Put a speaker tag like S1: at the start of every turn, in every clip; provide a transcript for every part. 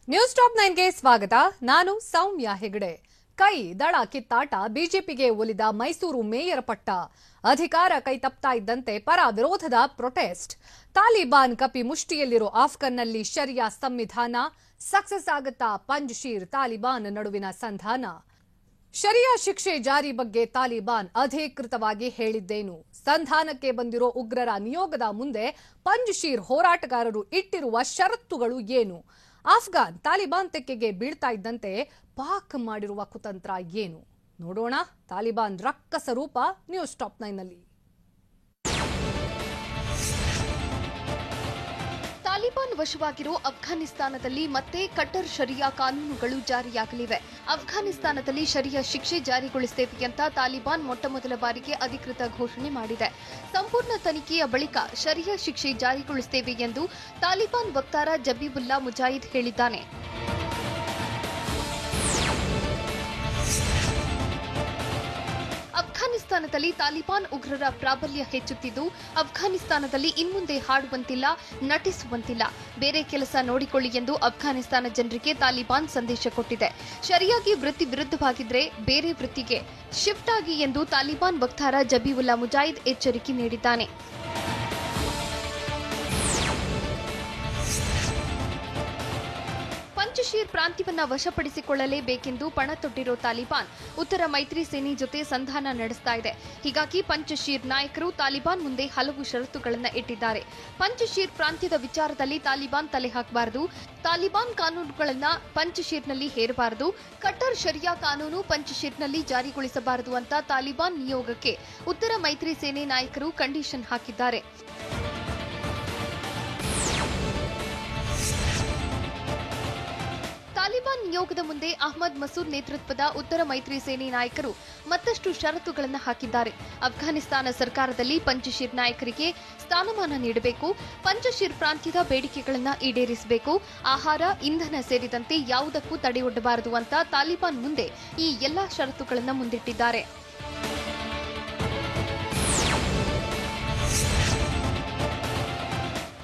S1: News top 9 ಗೆ ಸ್ವಾಗತ. ನಾನು ಸೌಮ್ಯ ಹೆಗಡೆ. ಕೈ ದಳ ಕಿತ್ತಾಟ, ಬಿಜೆಪಿಗೆ ಒಲಿದ ಮೈಸೂರು ಮೇಯರ್ ಪಟ್ಟ. ಅಧಿಕಾರ ಕೈ ತಪ್ತಾ ಇದ್ದಂತೆ ಪರ ವಿರೋಧದ ಪ್ರೊಟೆಸ್ಟ್. ತಾಲಿಬಾನ್ ಕಪಿ ಮುಷ್ಟಿಯಲ್ಲಿರೋ ಆಫ್ಘನ್ನಲ್ಲಿ ಶರಿಯಾ ಸಂವಿಧಾನ ಸಕ್ಸಸ್ ಆಗುತ್ತಾ? ಪಂಜಶೀರ್ ತಾಲಿಬಾನ್ ನಡುವಿನ ಸಂಧಾನ. ಶರಿಯಾ ಶಿಕ್ಷೆ ಜಾರಿ ಬಗ್ಗೆ ತಾಲಿಬಾನ್ ಅಧಿಕೃತವಾಗಿ ಹೇಳಿದ್ದೇನು? ಸಂಧಾನಕ್ಕೆ ಬಂದಿರೋ ಉಗ್ರರ ನಿಯೋಗದ ಮುಂದೆ ಪಂಜಶೀರ್ ಹೋರಾಟಗಾರರು ಇಟ್ಟಿರುವ ಷರತ್ತುಗಳು ಏನು? ಆಫ್ಘಾನ್ ತಾಲಿಬಾನ್ ತೆಕ್ಕೆಗೆ ಬೀಳ್ತಾ ಇದ್ದಂತೆ ಪಾಕ್ ಮಾಡಿರುವ ಕುತಂತ್ರ ಏನು? ನೋಡೋಣ. ತಾಲಿಬಾನ್ ರಕ್ಕಸ ರೂಪ ನ್ಯೂಸ್ ಟಾಪ್ 9 ನಲ್ಲಿ.
S2: ತಾಲಿಬಾನ್ ವಶವಾಗಿರೋ ಅಫ್ಘಾನಿಸ್ತಾನದಲ್ಲಿ ಮತ್ತೆ ಕಟ್ಟರ್ ಶರಿಯಾ ಕಾನೂನುಗಳು ಜಾರಿಯಾಗಲಿವೆ. ಅಫ್ಘಾನಿಸ್ತಾನದಲ್ಲಿ ಶರಿಯಾ ಶಿಕ್ಷೆ ಜಾರಿಗೊಳಿಸುತ್ತೇವೆ ಅಂತ ತಾಲಿಬಾನ್ ಮೊಟ್ಟಮೊದಲ ಬಾರಿಗೆ ಅಧಿಕೃತ ಘೋಷಣೆ ಮಾಡಿದೆ. ಸಂಪೂರ್ಣ ತನಿಖೆಯ ಬಳಿಕ ಶರಿಯಾ ಶಿಕ್ಷೆ ಜಾರಿಗೊಳಿಸುತ್ತೇವೆ ಎಂದು ತಾಲಿಬಾನ್ ವಕ್ತಾರ ಜಬೀಬುಲ್ಲಾ ಮುಜಾಹಿದ್ ಹೇಳಿದ್ದಾನೆ. ಅಫ್ಘಾನಿಸ್ತಾನದಲ್ಲಿ ತಾಲಿಬಾನ್ ಉಗ್ರರ ಪ್ರಾಬಲ್ಯ ಹೆಚ್ಚುತ್ತಿದ್ದು, ಅಫ್ಘಾನಿಸ್ತಾನದಲ್ಲಿ ಇನ್ಮುಂದೆ ಹಾಡುವಂತಿಲ್ಲ, ನಟಿಸುವಂತಿಲ್ಲ, ಬೇರೆ ಕೆಲಸ ನೋಡಿಕೊಳ್ಳಿ ಎಂದು ಅಫ್ಘಾನಿಸ್ತಾನ ಜನರಿಗೆ ತಾಲಿಬಾನ್ ಸಂದೇಶ ಕೊಟ್ಟಿದೆ. ಶರಿಯಾಗಿ ವೃತ್ತಿ ವಿರುದ್ಧವಾಗಿದ್ರೆ ಬೇರೆ ವೃತ್ತಿಗೆ ಶಿಫ್ಟ್ ಆಗಿ ಎಂದು ತಾಲಿಬಾನ್ ವಕ್ತಾರ ಜಬೀಬುಲ್ಲಾ ಮುಜಾಹಿದ್ ಎಚ್ಚರಿಕೆ ನೀಡಿದ್ದಾನೆ. ಪಂಜಶೀರ್ ಪ್ರಾಂತ್ಯವನ್ನ ವಶಪಡಿಸಿಕೊಳ್ಳಲೇಬೇಕೆಂದು ಪಣ ತೊಟ್ಟಿರೋ ತಾಲಿಬಾನ್ ಉತ್ತರ ಮೈತ್ರಿ ಸೇನೆ ಜೊತೆ ಸಂಧಾನ ನಡೆಸ್ತಾ ಇದೆ. ಹೀಗಾಗಿ ಪಂಜಶೀರ್ ನಾಯಕರು ತಾಲಿಬಾನ್ ಮುಂದೆ ಹಲವು ಷರತ್ತುಗಳನ್ನು ಇಟ್ಟಿದ್ದಾರೆ. ಪಂಜಶೀರ್ ಪ್ರಾಂತ್ಯದ ವಿಚಾರದಲ್ಲಿ ತಾಲಿಬಾನ್ ತಲೆ ಹಾಕಬಾರದು, ತಾಲಿಬಾನ್ ಕಾನೂನುಗಳನ್ನ ಪಂಜಶೀರ್ನಲ್ಲಿ ಹೇರಬಾರದು, ಕಟ್ಟರ್ ಶರಿಯಾ ಕಾನೂನು ಪಂಜಶೀರ್ನಲ್ಲಿ ಜಾರಿಗೊಳಿಸಬಾರದು ಅಂತ ತಾಲಿಬಾನ್ ನಿಯೋಗಕ್ಕೆ ಉತ್ತರ ಮೈತ್ರಿ ಸೇನೆ ನಾಯಕರು ಕಂಡೀಷನ್ ಹಾಕಿದ್ದಾರೆ. ತಾಲಿಬಾನ್ ನಿಯೋಗದ ಮುಂದೆ ಅಹ್ಮದ್ ಮಸೂದ್ ನೇತೃತ್ವದ ಉತ್ತರ ಮೈತ್ರಿ ಸೇನೆ ನಾಯಕರು ಮತ್ತಷ್ಟು ಷರತ್ತುಗಳನ್ನು ಹಾಕಿದ್ದಾರೆ. ಅಫ್ಘಾನಿಸ್ತಾನ ಸರ್ಕಾರದಲ್ಲಿ ಪಂಜಶೀರ್ ನಾಯಕರಿಗೆ ಸ್ಥಾನಮಾನ ನೀಡಬೇಕು, ಪಂಜಶೀರ್ ಪ್ರಾಂತ್ಯದ ಬೇಡಿಕೆಗಳನ್ನು ಈಡೇರಿಸಬೇಕು, ಆಹಾರ, ಇಂಧನ ಸೇರಿದಂತೆ ಯಾವುದಕ್ಕೂ ತಡೆಯೊಡ್ಡಬಾರದು ಅಂತ ತಾಲಿಬಾನ್ ಮುಂದೆ ಈ ಎಲ್ಲಾ ಷರತ್ತುಗಳನ್ನು ಮುಂದಿಟ್ಟಿದ್ದಾರೆ.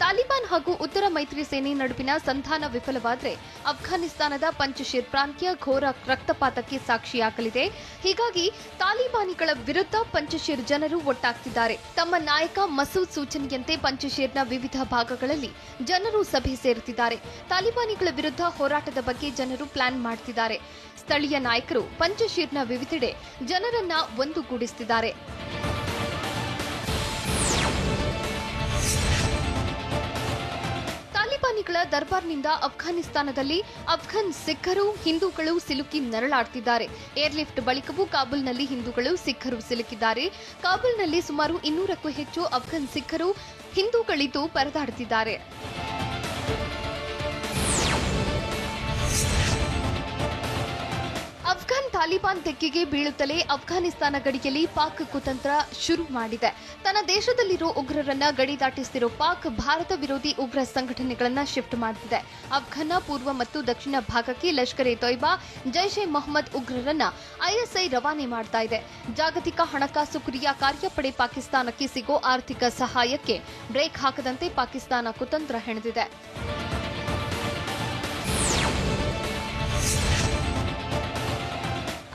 S2: ತಾಲಿಬಾನ್ ಹಾಗೂ ಉತ್ತರ ಮೈತ್ರಿ ಸೇನೆ ನಡುವಿನ ಸಂಧಾನ ವಿಫಲವಾದರೆ ಅಫ್ಘಾನಿಸ್ತಾನದ ಪಂಜಶೀರ್ ಪ್ರಾಂತ್ಯ ಘೋರ ರಕ್ತಪಾತಕ್ಕೆ ಸಾಕ್ಷಿಯಾಗಲಿದೆ. ಹೀಗಾಗಿ ತಾಲಿಬಾನಿಗಳ ವಿರುದ್ಧ ಪಂಜಶೀರ್ ಜನರು ಒಟ್ಟಾಗ್ತಿದ್ದಾರೆ. ತಮ್ಮ ನಾಯಕ ಮಸೂದ್ ಸೂಚನೆಯಂತೆ ಪಂಜಶೀರ್ನ ವಿವಿಧ ಭಾಗಗಳಲ್ಲಿ ಜನರು ಸಭೆ ಸೇರುತ್ತಿದ್ದಾರೆ. ತಾಲಿಬಾನಿಗಳ ವಿರುದ್ಧ ಹೋರಾಟದ ಬಗ್ಗೆ ಜನರು ಪ್ಲಾನ್ ಮಾಡುತ್ತಿದ್ದಾರೆ. ಸ್ಥಳೀಯ ನಾಯಕರು ಪಂಜಶೀರ್ನ ವಿವಿಧೆಡೆ ಜನರನ್ನ ಒಂದುಗೂಡಿಸುತ್ತಿದ್ದಾರೆ. ತಾಲಿಬಾನಿಗಳ ದರ್ಬಾರ್ನಿಂದ ಅಫ್ಘಾನಿಸ್ತಾನದಲ್ಲಿ ಅಫ್ಘಾನ್ ಸಿಖ್ಖರು, ಹಿಂದೂಗಳು ಸಿಲುಕಿ ನರಳಾಡ್ತಿದ್ದಾರೆ. ಏರ್ಲಿಫ್ಟ್ ಬಳಿಕವೂ ಕಾಬೂಲ್ನಲ್ಲಿ ಹಿಂದೂಗಳು, ಸಿಖ್ಖರು ಸಿಲುಕಿದ್ದಾರೆ. ಕಾಬೂಲ್ನಲ್ಲಿ ಸುಮಾರು 200ಕ್ಕೂ ಹೆಚ್ಚು ಅಫ್ಘಾನ್ ಸಿಖ್ಖರು, ಹಿಂದೂಗಳಿದ್ದು ಪರದಾಡುತ್ತಿದ್ದಾರೆ. ಅಫ್ಘಾನ್ ತಾಲಿಬಾನ್ ತೆಕ್ಕೆಗೆ ಬೀಳುತ್ತಲೇ ಅಫ್ಘಾನಿಸ್ತಾನ ಗಡಿಯಲ್ಲಿ ಪಾಕ್ ಕುತಂತ್ರ ಶುರು ಮಾಡಿದೆ. ತನ್ನ ದೇಶದಲ್ಲಿರೋ ಉಗ್ರರನ್ನ ಗಡಿ ದಾಟಿಸುತ್ತಿರೋ ಪಾಕ್ ಭಾರತ ವಿರೋಧಿ ಉಗ್ರ ಸಂಘಟನೆಗಳನ್ನ ಶಿಫ್ಟ್ ಮಾಡುತ್ತಿದೆ. ಅಫ್ಘಾನ್ನ ಪೂರ್ವ ಮತ್ತು ದಕ್ಷಿಣ ಭಾಗಕ್ಕೆ ಲಷ್ಕರ್ ಎ ತೊಯ್ಬಾ, ಜೈಷ್ ಎ ಮೊಹಮ್ಮದ್ ಉಗ್ರರನ್ನ ಐಎಸ್ಐ ರವಾನೆ ಮಾಡ್ತಾ ಇದೆ. ಜಾಗತಿಕ ಹಣಕಾಸು ಕ್ರಿಯಾ ಕಾರ್ಯಪಡೆ ಪಾಕಿಸ್ತಾನಕ್ಕೆ ಸಿಗೋ ಆರ್ಥಿಕ ಸಹಾಯಕ್ಕೆ ಬ್ರೇಕ್ ಹಾಕದಂತೆ ಪಾಕಿಸ್ತಾನ ಕುತಂತ್ರ ಹೆಣೆದಿದೆ.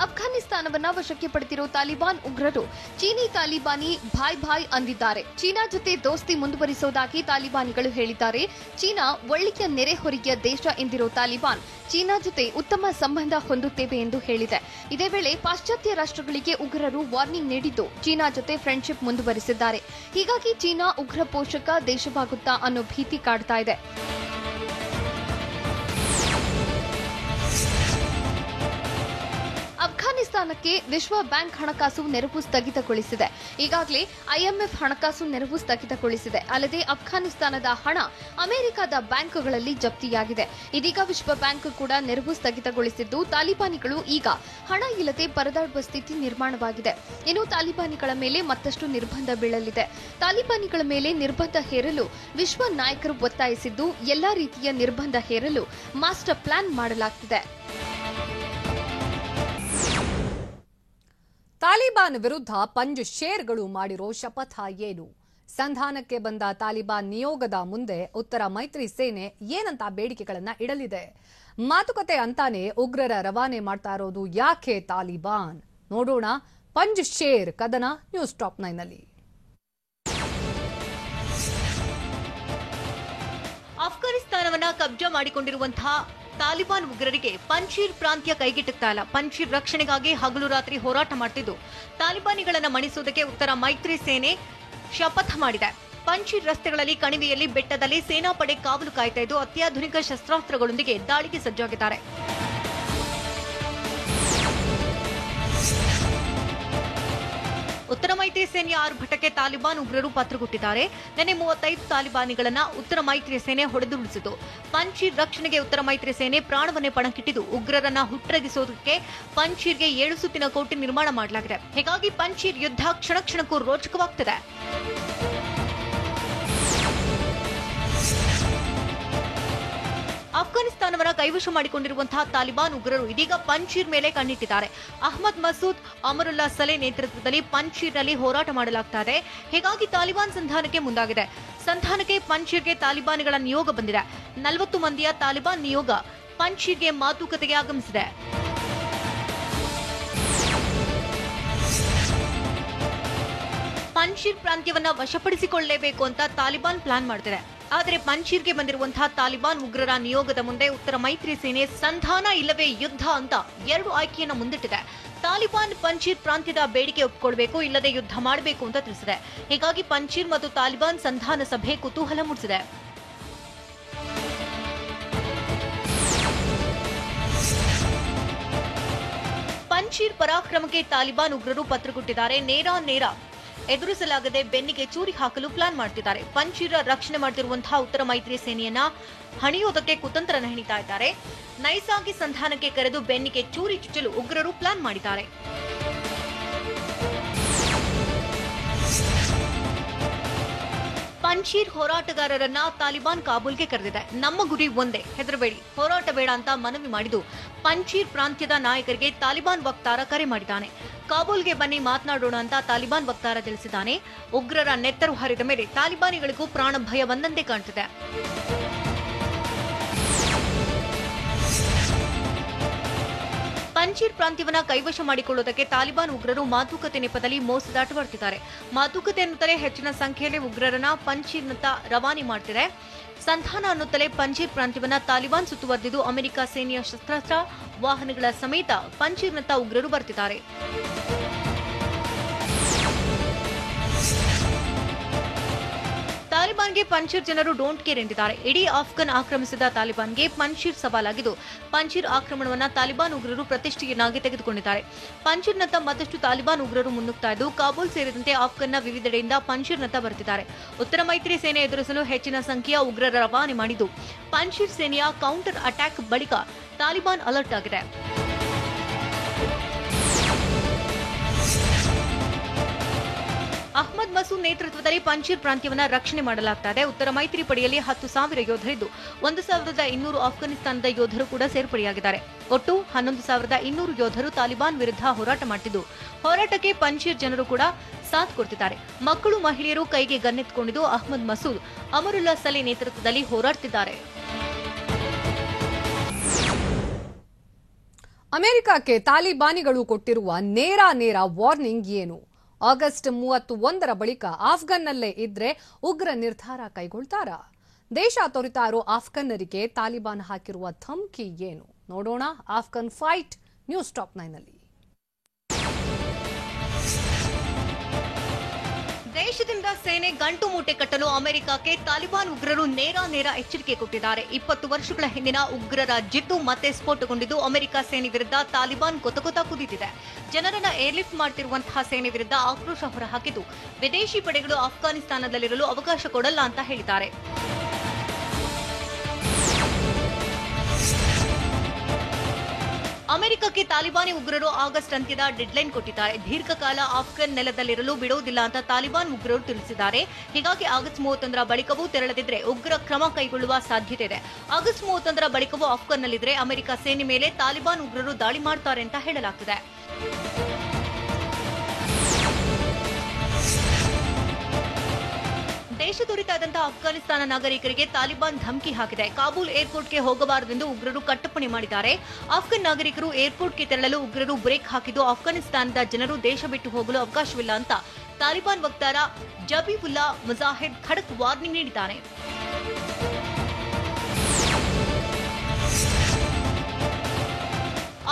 S2: ಅಫ್ಘಾನಿಸ್ತಾನವನ್ನ ವಶಕ್ಕೆ ಪಡೆದಿರೋ ತಾಲಿಬಾನ್ ಉಗ್ರರು ಚೀನಿ ತಾಲಿಬಾನಿ ಭಾಯ್ ಭಾಯ್ ಅಂದಿದ್ದಾರೆ. ಚೀನಾ ಜೊತೆ ದೋಸ್ತಿ ಮುಂದುವರಿಸುವುದಾಗಿ ತಾಲಿಬಾನಿಗಳು ಹೇಳಿದ್ದಾರೆ. ಚೀನಾ ಒಳ್ಳೆಯ ನೆರೆಹೊರೆಯ ದೇಶ ಎಂದಿರೋ ತಾಲಿಬಾನ್ ಚೀನಾ ಜೊತೆ ಉತ್ತಮ ಸಂಬಂಧ ಹೊಂದುತ್ತೇವೆ ಎಂದು ಹೇಳಿದೆ. ಇದೇ ವೇಳೆ ಪಾಶ್ಚಾತ್ಯ ರಾಷ್ಟ್ರಗಳಿಗೆ ಉಗ್ರರು ವಾರ್ನಿಂಗ್ ನೀಡಿದ್ದು ಚೀನಾ ಜೊತೆ ಫ್ರೆಂಡ್ಶಿಪ್ ಮುಂದುವರಿಸಿದ್ದಾರೆ. ಹೀಗಾಗಿ ಚೀನಾ ಉಗ್ರ ಪೋಷಕ ದೇಶವಾಗುತ್ತಾ ಅನ್ನೋ ಭೀತಿ ಕಾಡ್ತಾ ಇದೆ. ಅಫ್ಘಾನಿಸ್ತಾನಕ್ಕೆ ವಿಶ್ವ ಬ್ಯಾಂಕ್ ಹಣಕಾಸು ನೆರವು ಸ್ಥಗಿತಗೊಳಿಸಿದೆ. ಈಗಾಗಲೇ ಐಎಂಎಫ್ ಹಣಕಾಸು ನೆರವು ಸ್ಥಗಿತಗೊಳಿಸಿದೆ. ಅಲ್ಲದೆ ಅಫ್ಘಾನಿಸ್ತಾನದ ಹಣ ಅಮೆರಿಕದ ಬ್ಯಾಂಕ್ಗಳಲ್ಲಿ ಜಪ್ತಿಯಾಗಿದೆ. ಇದೀಗ ವಿಶ್ವ ಬ್ಯಾಂಕ್ ಕೂಡ ನೆರವು ಸ್ಥಗಿತಗೊಳಿಸಿದ್ದು ತಾಲಿಬಾನಿಗಳು ಈಗ ಹಣ ಇಲ್ಲದೆ ಪರದಾಡುವ ಸ್ಥಿತಿ ನಿರ್ಮಾಣವಾಗಿದೆ. ಇನ್ನು ತಾಲಿಬಾನಿಗಳ ಮೇಲೆ ಮತ್ತಷ್ಟು ನಿರ್ಬಂಧ ಬೀಳಲಿದೆ. ತಾಲಿಬಾನಿಗಳ ಮೇಲೆ ನಿರ್ಬಂಧ ಹೇರಲು ವಿಶ್ವ ನಾಯಕರು ಒತ್ತಾಯಿಸಿದ್ದು ಎಲ್ಲಾ ರೀತಿಯ ನಿರ್ಬಂಧ ಹೇರಲು ಮಾಸ್ಟರ್ ಪ್ಲಾನ್ ಮಾಡಲಾಗುತ್ತಿದೆ.
S1: ತಾಲಿಬಾನ್ ವಿರುದ್ಧ ಪಂಜಶೇರ್ಗಳು ಮಾಡಿರೋ ಶಪಥ ಏನು? ಸಂಧಾನಕ್ಕೆ ಬಂದ ತಾಲಿಬಾನ್ ನಿಯೋಗದ ಮುಂದೆ ಉತ್ತರ ಮೈತ್ರಿ ಸೇನೆ ಏನಂತ ಬೇಡಿಕೆಗಳನ್ನ ಇಡಲಿದೆ? ಮಾತುಕತೆ ಅಂತಾನೆ ಉಗ್ರರ ರವಾನೆ ಮಾಡ್ತಾ ಇರೋದು ಯಾಕೆ ತಾಲಿಬಾನ್? ನೋಡೋಣ ಪಂಜ್ ಶೇರ್ ಕದನ ನ್ಯೂಸ್ ಟಾಪ್ 9 ನಲ್ಲಿ.
S3: ಅಫ್ಘಾನಿಸ್ತಾನವನ್ನ ಕಬ್ಜಾ ಮಾಡಿಕೊಂಡಿರುವಂತಹ ತಾಲಿಬಾನ್ ಉಗ್ರರಿಗೆ ಪಂಜೀರ್ ಪ್ರಾಂತ್ಯ ಕೈಗೆಟುಕ್ತಾ ಇಲ್ಲ. ಪಂಜೀರ್ ರಕ್ಷಣೆಗಾಗಿ ಹಗಲು ರಾತ್ರಿ ಹೋರಾಟ ಮಾಡ್ತಿದ್ದು ತಾಲಿಬಾನಿಗಳನ್ನ ಮಣಿಸುವುದಕ್ಕೆ ಉತ್ತರ ಮೈತ್ರಿ ಸೇನೆ ಶಪಥ ಮಾಡಿದೆ. ಪಂಜೀರ್ ರಸ್ತೆಗಳಲ್ಲಿ, ಕಣಿವೆಯಲ್ಲಿ, ಬೆಟ್ಟದಲ್ಲಿ ಸೇನಾಪಡೆ ಕಾವಲು ಕಾಯ್ತಾ ಇದ್ದು ಅತ್ಯಾಧುನಿಕ ಶಸ್ತ್ರಾಸ್ತ್ರಗಳೊಂದಿಗೆ ದಾಳಿಗೆ ಸಜ್ಜಾಗಿದ್ದಾರೆ. ಉತ್ತರ ಮೈತ್ರಿ ಸೇನೆಯ ಆರ್ಭಟಕ್ಕೆ ತಾಲಿಬಾನ್ ಉಗ್ರರು ಪತ್ರ ಕೊಟ್ಟಿದ್ದಾರೆ. ನಿನ್ನೆ 35 ತಾಲಿಬಾನಿಗಳನ್ನ ಉತ್ತರ ಮೈತ್ರಿ ಸೇನೆ ಹೊಡೆದುರುಳಿಸಿತು. ಪಂಜೀರ್ ರಕ್ಷಣೆಗೆ ಉತ್ತರ ಮೈತ್ರಿ ಸೇನೆ ಪ್ರಾಣವನ್ನೇ ಪಣಕ್ಕಿಟ್ಟಿದ್ದು ಉಗ್ರರನ್ನ ಹುಟ್ಟಡಗಿಸೋದಕ್ಕೆ ಪಂಜೀರ್ಗೆ 7 ಸುತ್ತಿನ ಕೋಟೆ ನಿರ್ಮಾಣ ಮಾಡಲಾಗಿದೆ. ಹೀಗಾಗಿ ಪಂಜೀರ್ ಯುದ್ಧ ಕ್ಷಣ ಕ್ಷಣಕ್ಕೂ ರೋಚಕವಾಗ್ತದೆ. ಅಫ್ಘಾನಿಸ್ತಾನವನ್ನ ಕೈವಶ ಮಾಡಿಕೊಂಡಿರುವಂತಹ ತಾಲಿಬಾನ್ ಉಗ್ರರು ಇದೀಗ ಪಂಜೀರ್ ಮೇಲೆ ಕಣ್ಣಿಟ್ಟಿದ್ದಾರೆ. ಅಹ್ಮದ್ ಮಸೂದ್, ಅಮರುಲ್ಲಾ ಸಲೆ ನೇತೃತ್ವದಲ್ಲಿ ಪಂಜೀರ್ನಲ್ಲಿ ಹೋರಾಟ ಮಾಡಲಾಗ್ತಾ ಇದೆ. ಹೀಗಾಗಿ ತಾಲಿಬಾನ್ ಸಂಧಾನಕ್ಕೆ ಮುಂದಾಗಿದೆ. ಸಂಧಾನಕ್ಕೆ ಪಂಜೀರ್ಗೆ ತಾಲಿಬಾನಿಗಳ ನಿಯೋಗ ಬಂದಿದೆ. 40 ಮಂದಿಯ ತಾಲಿಬಾನ್ ನಿಯೋಗ ಪಂಜೀರ್ಗೆ ಮಾತುಕತೆಗೆ ಆಗಮಿಸಿದೆ. ಪಂಜೀರ್ ಪ್ರಾಂತ್ಯವನ್ನ ವಶಪಡಿಸಿಕೊಳ್ಳಲೇಬೇಕು ಅಂತ ತಾಲಿಬಾನ್ ಪ್ಲಾನ್ ಮಾಡ್ತಿದೆ. ಆದರೆ ಪಂಜೀರ್ಗೆ ಬಂದಿರುವಂತಹ ತಾಲಿಬಾನ್ ಉಗ್ರರ ನಿಯೋಗದ ಮುಂದೆ ಉತ್ತರ ಮೈತ್ರಿ ಸೇನೆ ಸಂಧಾನ ಇಲ್ಲವೇ ಯುದ್ಧ ಅಂತ 2 ಆಯ್ಕೆಯನ್ನ ಮುಂದಿಟ್ಟಿದೆ. ತಾಲಿಬಾನ್ ಪಂಜೀರ್ ಪ್ರಾಂತ್ಯದ ಬೇಡಿಕೆ ಒಪ್ಪಿಕೊಳ್ಳಬೇಕು, ಇಲ್ಲದೆ ಯುದ್ಧ ಮಾಡಬೇಕು ಅಂತ ತಿಳಿಸಿದೆ. ಹೀಗಾಗಿ ಪಂಜೀರ್ ಮತ್ತು ತಾಲಿಬಾನ್ ಸಂಧಾನ ಸಭೆ ಕುತೂಹಲ ಮೂಡಿಸಿದೆ. ಪಂಜೀರ್ ಪರಾಕ್ರಮಕ್ಕೆ ತಾಲಿಬಾನ್ ಉಗ್ರರು ಪತ್ರ ಕೊಟ್ಟಿದ್ದಾರೆ. ನೇರ ಎದುರಿಸಲಾಗದೆ ಬೆನ್ನಿಗೆ ಚೂರಿ ಹಾಕಲು ಪ್ಲಾನ್ ಮಾಡ್ತಿದ್ದಾರೆ. ಪಂಜೀರ ರಕ್ಷಣೆ ಮಾಡ್ತಿರುವಂತಹ ಉತ್ತರ ಮೈತ್ರಿ ಸೇನೆಯನ್ನ ಹಣಿಯೋದಕ್ಕೆ ಕುತಂತ್ರನ ಹೆಣಿತಾ ಇದ್ದಾರೆ. ನೈಸಾಗಿ ಸಂಧಾನಕ್ಕೆ ಕರೆದು ಬೆನ್ನಿಗೆ ಚೂರಿ ಚುಚ್ಚಲು ಉಗ್ರರು ಪ್ಲಾನ್ ಮಾಡಿದ್ದಾರೆ. ಪಂಜೀರ್ ಹೋರಾಟಗಾರರನ್ನ ತಾಲಿಬಾನ್ ಕಾಬೂಲ್ಗೆ ಕರೆದಿದೆ. ನಮ್ಮ ಗುರಿ ಒಂದೇ, ಹೆದರಬೇಡಿ, ಹೋರಾಟ ಬೇಡ ಅಂತ ಮನವಿ ಮಾಡಿದ್ದು ಪಂಜೀರ್ ಪ್ರಾಂತ್ಯದ ನಾಯಕರಿಗೆ ತಾಲಿಬಾನ್ ವಕ್ತಾರ ಕರೆ ಮಾಡಿದ್ದಾನೆ. ಕಾಬೂಲ್ಗೆ ಬನ್ನಿ ಮಾತನಾಡೋಣ ಅಂತ ತಾಲಿಬಾನ್ ವಕ್ತಾರ ತಿಳಿಸಿದ್ದಾನೆ. ಉಗ್ರರ ನೆತ್ತರು ಹರಿದ ಮೇಲೆ ತಾಲಿಬಾನಿಗಳಿಗೂ ಪ್ರಾಣ ಭಯ ಬಂದಂತೆ ಕಾಣ್ತಿದೆ. ಪಂಜೀರ್ ಪ್ರಾಂತ್ಯವನ್ನ ಕೈವಶ ಮಾಡಿಕೊಳ್ಳುವುದಕ್ಕೆ ತಾಲಿಬಾನ್ ಉಗ್ರರು ಮಾತುಕತೆ ನೆಪದಲ್ಲಿ ಮೋಸದಾಟ ಮಾಡ್ತಿದ್ದಾರೆ. ಮಾತುಕತೆ ಅನ್ನುತ್ತಲೇ ಹೆಚ್ಚಿನ ಸಂಖ್ಯೆಯಲ್ಲಿ ಉಗ್ರರನ್ನ ಪಂಜೀರ್ನತ್ತ ರವಾನೆ ಮಾಡ್ತಿದೆ. ಸಂಧಾನ ಅನ್ನುತ್ತಲೇ ಪಂಜೀರ್ ಪ್ರಾಂತ್ಯವನ್ನ ತಾಲಿಬಾನ್ ಸುತ್ತುವರೆದಿದ್ದು ಅಮೆರಿಕ ಸೇನೆಯ ಶಸ್ತ್ರಾಸ್ತ್ರ ವಾಹನಗಳ ಸಮೇತ ಪಂಜೀರ್ನತ್ತ ಉಗ್ರರು ಬರ್ತಿದ್ದಾರೆ. ತಾಲಿಬಾನ್ಗೆ ಪಂಜೀರ್ ಜನರು ಡೋಂಟ್ ಕೇರ್ ಎಂದಿದ್ದಾರೆ. ಇಡೀ ಆಫ್ಘನ್ ಆಕ್ರಮಿಸಿದ ತಾಲಿಬಾನ್ಗೆ ಪಂಜೀರ್ ಸವಾಲಾಗಿದ್ದು ಪಂಜೀರ್ ಆಕ್ರಮಣವನ್ನ ತಾಲಿಬಾನ್ ಉಗ್ರರು ಪ್ರತಿಷ್ಠೆಯನ್ನಾಗಿ ತೆಗೆದುಕೊಂಡಿದ್ದಾರೆ. ಪಂಜೀರ್ನತ್ತ ಮತ್ತಷ್ಟು ತಾಲಿಬಾನ್ ಉಗ್ರರು ಮುನ್ನುಗ್ತಾ ಇದ್ದು ಕಾಬೂಲ್ ಸೇರಿದಂತೆ ಆಫ್ಘನ್ನ ವಿವಿಧೆಡೆಯಿಂದ ಪಂಜೀರ್ನತ್ತ ಬರುತ್ತಿದ್ದಾರೆ. ಉತ್ತರ ಮೈತ್ರಿ ಸೇನೆ ಎದುರಿಸಲು ಹೆಚ್ಚಿನ ಸಂಖ್ಯೆಯ ಉಗ್ರರ ರವಾನೆ ಮಾಡಿದ್ದು ಪಂಜೀರ್ ಸೇನೆಯ ಕೌಂಟರ್ ಅಟ್ಯಾಕ್ ಬಳಿಕ ತಾಲಿಬಾನ್ ಅಲರ್ಟ್ ಆಗಿದೆ. ಅಹ್ಮದ್ ಮಸೂದ್ ನೇತೃತ್ವದಲ್ಲಿ ಪಂಜೀರ್ ಪ್ರಾಂತ್ಯವನ್ನ ರಕ್ಷಣೆ ಮಾಡಲಾಗ್ತಾ ಇದೆ. ಉತ್ತರ ಮೈತ್ರಿ ಪಡೆಯಲ್ಲಿ 10,000 ಯೋಧರಿದ್ದು 1,200 ಅಫ್ಘಾನಿಸ್ತಾನದ ಯೋಧರು ಕೂಡ ಸೇರ್ಪಡೆಯಾಗಿದ್ದಾರೆ. ಒಟ್ಟು 11,200 ಯೋಧರು ತಾಲಿಬಾನ್ ವಿರುದ್ಧ ಹೋರಾಟ ಮಾಡ್ತಿದ್ದು ಹೋರಾಟಕ್ಕೆ ಪಂಜೀರ್ ಜನರು ಕೂಡ ಸಾಥ್ ಕೊಡ್ತಿದ್ದಾರೆ. ಮಕ್ಕಳು, ಮಹಿಳೆಯರು ಕೈಗೆ ಗನ್ನೆತ್ಕೊಂಡಿದ್ದು ಅಹ್ಮದ್ ಮಸೂದ್, ಅಮರುಲ್ಲಾ ಸಲೆ ನೇತೃತ್ವದಲ್ಲಿ ಹೋರಾಡ್ತಿದ್ದಾರೆ.
S1: ಅಮೆರಿಕಕ್ಕೆ ತಾಲಿಬಾನಿಗಳು ಕೊಟ್ಟಿರುವ ನೇರ ವಾರ್ನಿಂಗ್ ಏನು? ಆಗಸ್ಟ್ 31ರ ಬಳಿಕ ಆಫ್ಘನ್ನಲ್ಲೇ ಇದ್ರೆ ಉಗ್ರ ನಿರ್ಧಾರ ಕೈಗೊಳ್ತಾರಾ? ದೇಶ ತೊರೆತಾ ಇರೋ ಆಫ್ಘನ್ನರಿಗೆ ತಾಲಿಬಾನ್ ಹಾಕಿರುವ ಧಮಕಿ ಏನು? ನೋಡೋಣ ಆಫ್ಘನ್ ಫೈಟ್ ನ್ಯೂಸ್ ಟಾಪ್ 9 ನಲ್ಲಿ.
S3: ದೇಶದಿಂದ ಸೇನೆ ಗಂಟು ಮೂಟೆ ಕಟ್ಟಲು ಅಮೆರಿಕಕ್ಕೆ ತಾಲಿಬಾನ್ ಉಗ್ರರು ನೇರ ಎಚ್ಚರಿಕೆ ಕೊಟ್ಟಿದ್ದಾರೆ. 20 ವರ್ಷಗಳ ಹಿಂದಿನ ಉಗ್ರರ ಜಿದ್ದು ಮತ್ತೆ ಸ್ಫೋಟಗೊಂಡಿದ್ದು ಅಮೆರಿಕ ಸೇನೆ ವಿರುದ್ಧ ತಾಲಿಬಾನ್ ಕೊತ ಕುದಿದಿದೆ. ಜನರನ್ನ ಏರ್ಲಿಫ್ಟ್ ಮಾಡ್ತಿರುವಂತಹ ಸೇನೆ ವಿರುದ್ಧ ಆಕ್ರೋಶ ಹೊರಹಾಕಿದ್ದು ವಿದೇಶಿ ಪಡೆಗಳು ಅಫ್ಘಾನಿಸ್ತಾನದಲ್ಲಿರಲು ಅವಕಾಶ ಕೊಡಲ್ಲ ಅಂತ ಹೇಳಿದ್ದಾರೆ. ಅಮೆರಿಕಕ್ಕೆ ತಾಲಿಬಾನಿ ಉಗ್ರರು ಆಗಸ್ಟ್ ಅಂತ್ಯದ ಡೆಡ್ಲೈನ್ ಕೊಟ್ಟಿದ್ದಾರೆ. ದೀರ್ಘಕಾಲ ಆಫ್ಘನ್ ನೆಲದಲ್ಲಿರಲು ಬಿಡುವುದಿಲ್ಲ ಅಂತ ತಾಲಿಬಾನ್ ಉಗ್ರರು ತಿಳಿಸಿದ್ದಾರೆ. ಹೀಗಾಗಿ ಆಗಸ್ಟ್ 31ರ ಬಳಿಕವೂ ತೆರಳದಿದ್ರೆ ಉಗ್ರ ಕ್ರಮ ಕೈಗೊಳ್ಳುವ ಸಾಧ್ಯತೆ ಇದೆ. ಆಗಸ್ಟ್ 31ರ ಬಳಿಕವೂ ಆಫ್ಘನ್ನಲ್ಲಿದ್ರೆ ಅಮೆರಿಕ ಸೇನೆ ಮೇಲೆ ತಾಲಿಬಾನ್ ಉಗ್ರರು ದಾಳಿ ಮಾಡ್ತಾರೆ ಅಂತ ಹೇಳಲಾಗ್ತಿದೆ. ದೇಶ ತೊರೆತಾ ಇದ್ದಂತಹ ಅಫ್ಘಾನಿಸ್ತಾನ ನಾಗರಿಕರಿಗೆ ತಾಲಿಬಾನ್ ಧಮಕಿ ಹಾಕಿದೆ. ಕಾಬೂಲ್ ಏರ್ಪೋರ್ಟ್ಗೆ ಹೋಗಬಾರದೆಂದು ಉಗ್ರರು ಕಟ್ಟಪ್ಪಣೆ ಮಾಡಿದ್ದಾರೆ. ಅಫ್ಘಾನ್ ನಾಗರಿಕರು ಏರ್ಪೋರ್ಟ್ಗೆ ತೆರಳಲು ಉಗ್ರರು ಬ್ರೇಕ್ ಹಾಕಿದ್ದು ಅಫ್ಘಾನಿಸ್ತಾನದ ಜನರು ದೇಶ ಬಿಟ್ಟು ಹೋಗಲು ಅವಕಾಶವಿಲ್ಲ ಅಂತ ತಾಲಿಬಾನ್ ವಕ್ತಾರ ಜಬೀವುಲ್ಲಾ ಮುಜಾಹಿದ್ ಖಡಕ್ ವಾರ್ನಿಂಗ್ ನೀಡಿದ್ದಾರೆ.